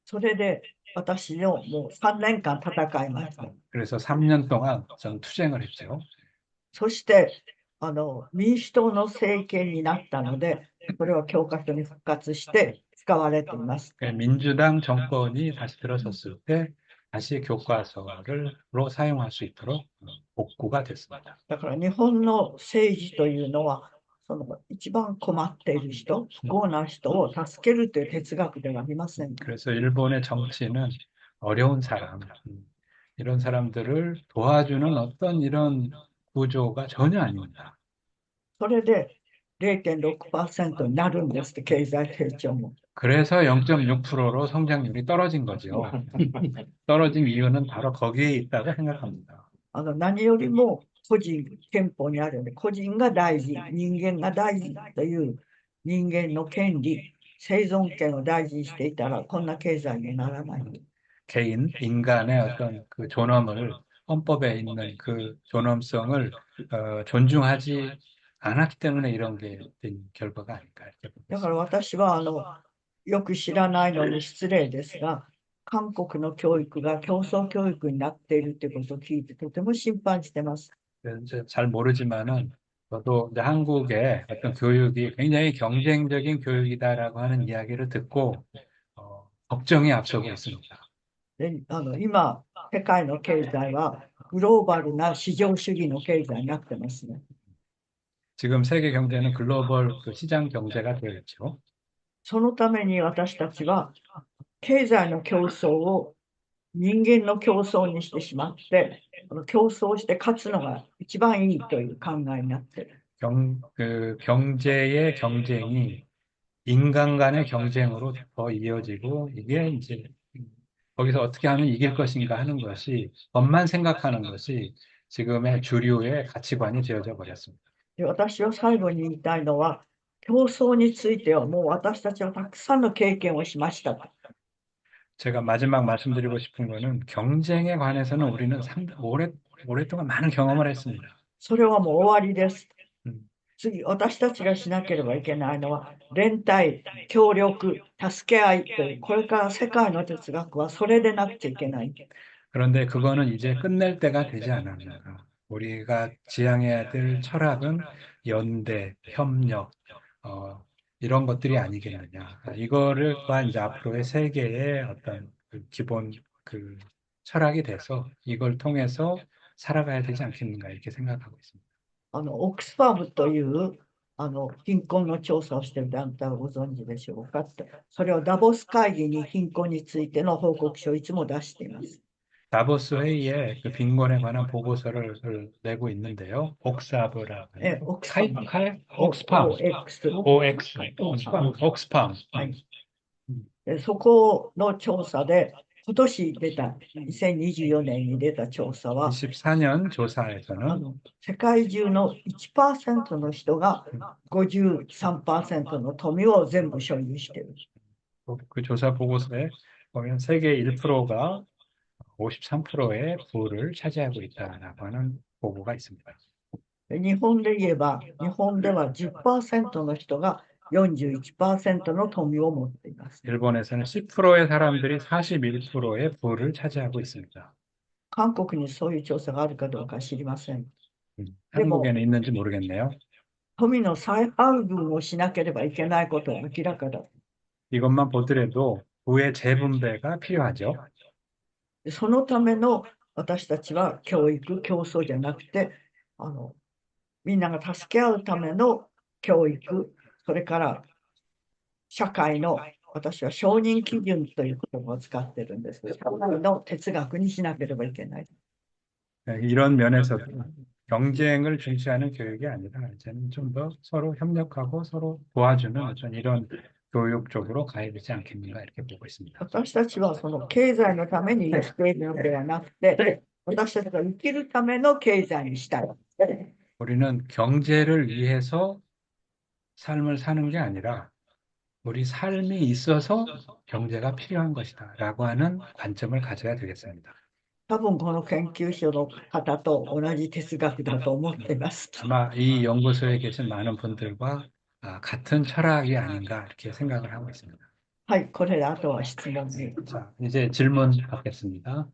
それで、私のもう3年間戦いました。 그래서 3년 동안 전 투쟁을 했죠. そして、民主党の政権になったので、これは教科書に復活して使われています。 민주당 정권이 다시 들어섰을 때 다시 교과서로 사용할 수 있도록 복구가 됐습니다. だから日本の政治というのは、その一番困っている人、不幸な人を助けるという哲学ではありません。 그래서 일본의 정치는 어려운 사람, 이런 사람들을 도와주는 어떤 이런 구조가 전혀 아닙니다. それで 0.6% になるんですって、経済成長も。 그래서 0.6%로 성장률이 떨어진 거죠. 떨어진 이유는 바로 거기에 있다고 생각합니다. 何よりも個人、憲法にあるので、個人が大事、人間が大事という人間の権利、生存権を大事にしていたら、こんな経済にならない。 개인, 인간의 어떤 그 존엄을 헌법에 있는 그 존엄성을 존중하지 않았기 때문에 이런 게 된 결과가 아닐까 이렇게 だ 보겠습니다. から私はよく知らないのに失礼ですが、韓国の教育が競争教育になっているということを聞いてとても心配してます。 이제 잘 모르지만은 저도 이제 한국의 어떤 교육이 굉장히 경쟁적인 교육이다라고 하는 이야기를 듣고 걱정이 앞서고 있습니다. で今、世界の経済はグローバルな市場主義の経済になってますね。 지금 세계 경제는 글로벌 그 시장 경제가 되어 있죠. そのために私たちは経済の競争を人間の競争にしてしまって、競争して勝つのが一番いいという考えになっている。 그 경제의 경쟁이 인간 간의 경쟁으로 더 이어지고 이게 이제 거기서 어떻게 하면 이길 것인가 하는 것이 것만 생각하는 것이 지금의 주류의 가치관이 되어져 버렸습니다. で私は最後に言いたいのは、競争についてはもう私たちはたくさんの経験をしましたと。 제가 마지막 말씀드리고 싶은 거는 경쟁에 관해서는 우리는 오랫동안 많은 경험을 했습니다. それはもう終わりです。 음. 次、私たちがしなければいけないのは、連帯、協力、助け合いという、これから世界の哲学はそれでなくちゃいけない。 그런데 그거는 이제 끝낼 때가 되지 않았나. 우리가 지향해야 될 철학은 연대, 협력, 이런 것들이 아니겠느냐. 이거가 이제 앞으로의 세계의 어떤 그 기본 그 철학이 돼서 이걸 통해서 살아가야 되지 않겠는가 이렇게 생각하고 있습니다. オックスファームという貧困の調査をしている団体をご存知でしょうかって、それをダボス会議に貧困についての報告書をいつも出しています。 다보스 회의에 그 빈곤에 관한 보고서를 내고 있는데요. 옥스파브라고 옥스팜, 옥스팜. そこの調査で、今年出た、2024年に出た調査は、 24년 조사에서는 世界中の 1% の人が 53% の富を全部所有している。 그 조사 보고서에 보면 세계 1%가 53%의 부를 차지하고 있다라고 하는 보고가 있습니다. 日本で言えば、日本では 10% の人が 41% の富を持っています。 일본에서는 10%의 사람들이 41%의 부를 차지하고 있습니다. 韓国にそういう調査があるかどうか知りません。 한국에는 있는지 모르겠네요. 富の再配分をしなければいけないことは明らかだ。 이것만 보더라도 부의 재분배가 필요하죠. そのための私たちは教育、競争じゃなくて、みんなが助け合うための教育、それから社会の、私は承認基準という言葉を使ってるんですけど、社会の哲学にしなければいけない。 이런 면에서도 경쟁을 중시하는 교육이 아니라 이제는 좀 더 서로 협력하고 서로 도와주는 어떤 이런 교육 쪽으로 가야 되지 않겠는가 이렇게 보고 있습니다. 私たちはその経済のために生きているのではなくて、私たちが生きるための経済にしたい。 우리는 경제를 위해서 삶을 사는 게 아니라 우리 삶이 있어서 경제가 필요한 것이다 라고 하는 관점을 가져야 되겠습니다. 多分この研究所の方と同じ哲学だと思っています。 아마 이 연구소에 계신 많은 분들과 같은 철학이 아닌가 이렇게 생각을 하고 있습니다. はい、これであとは質問に。 자, 이제 질문 받겠습니다.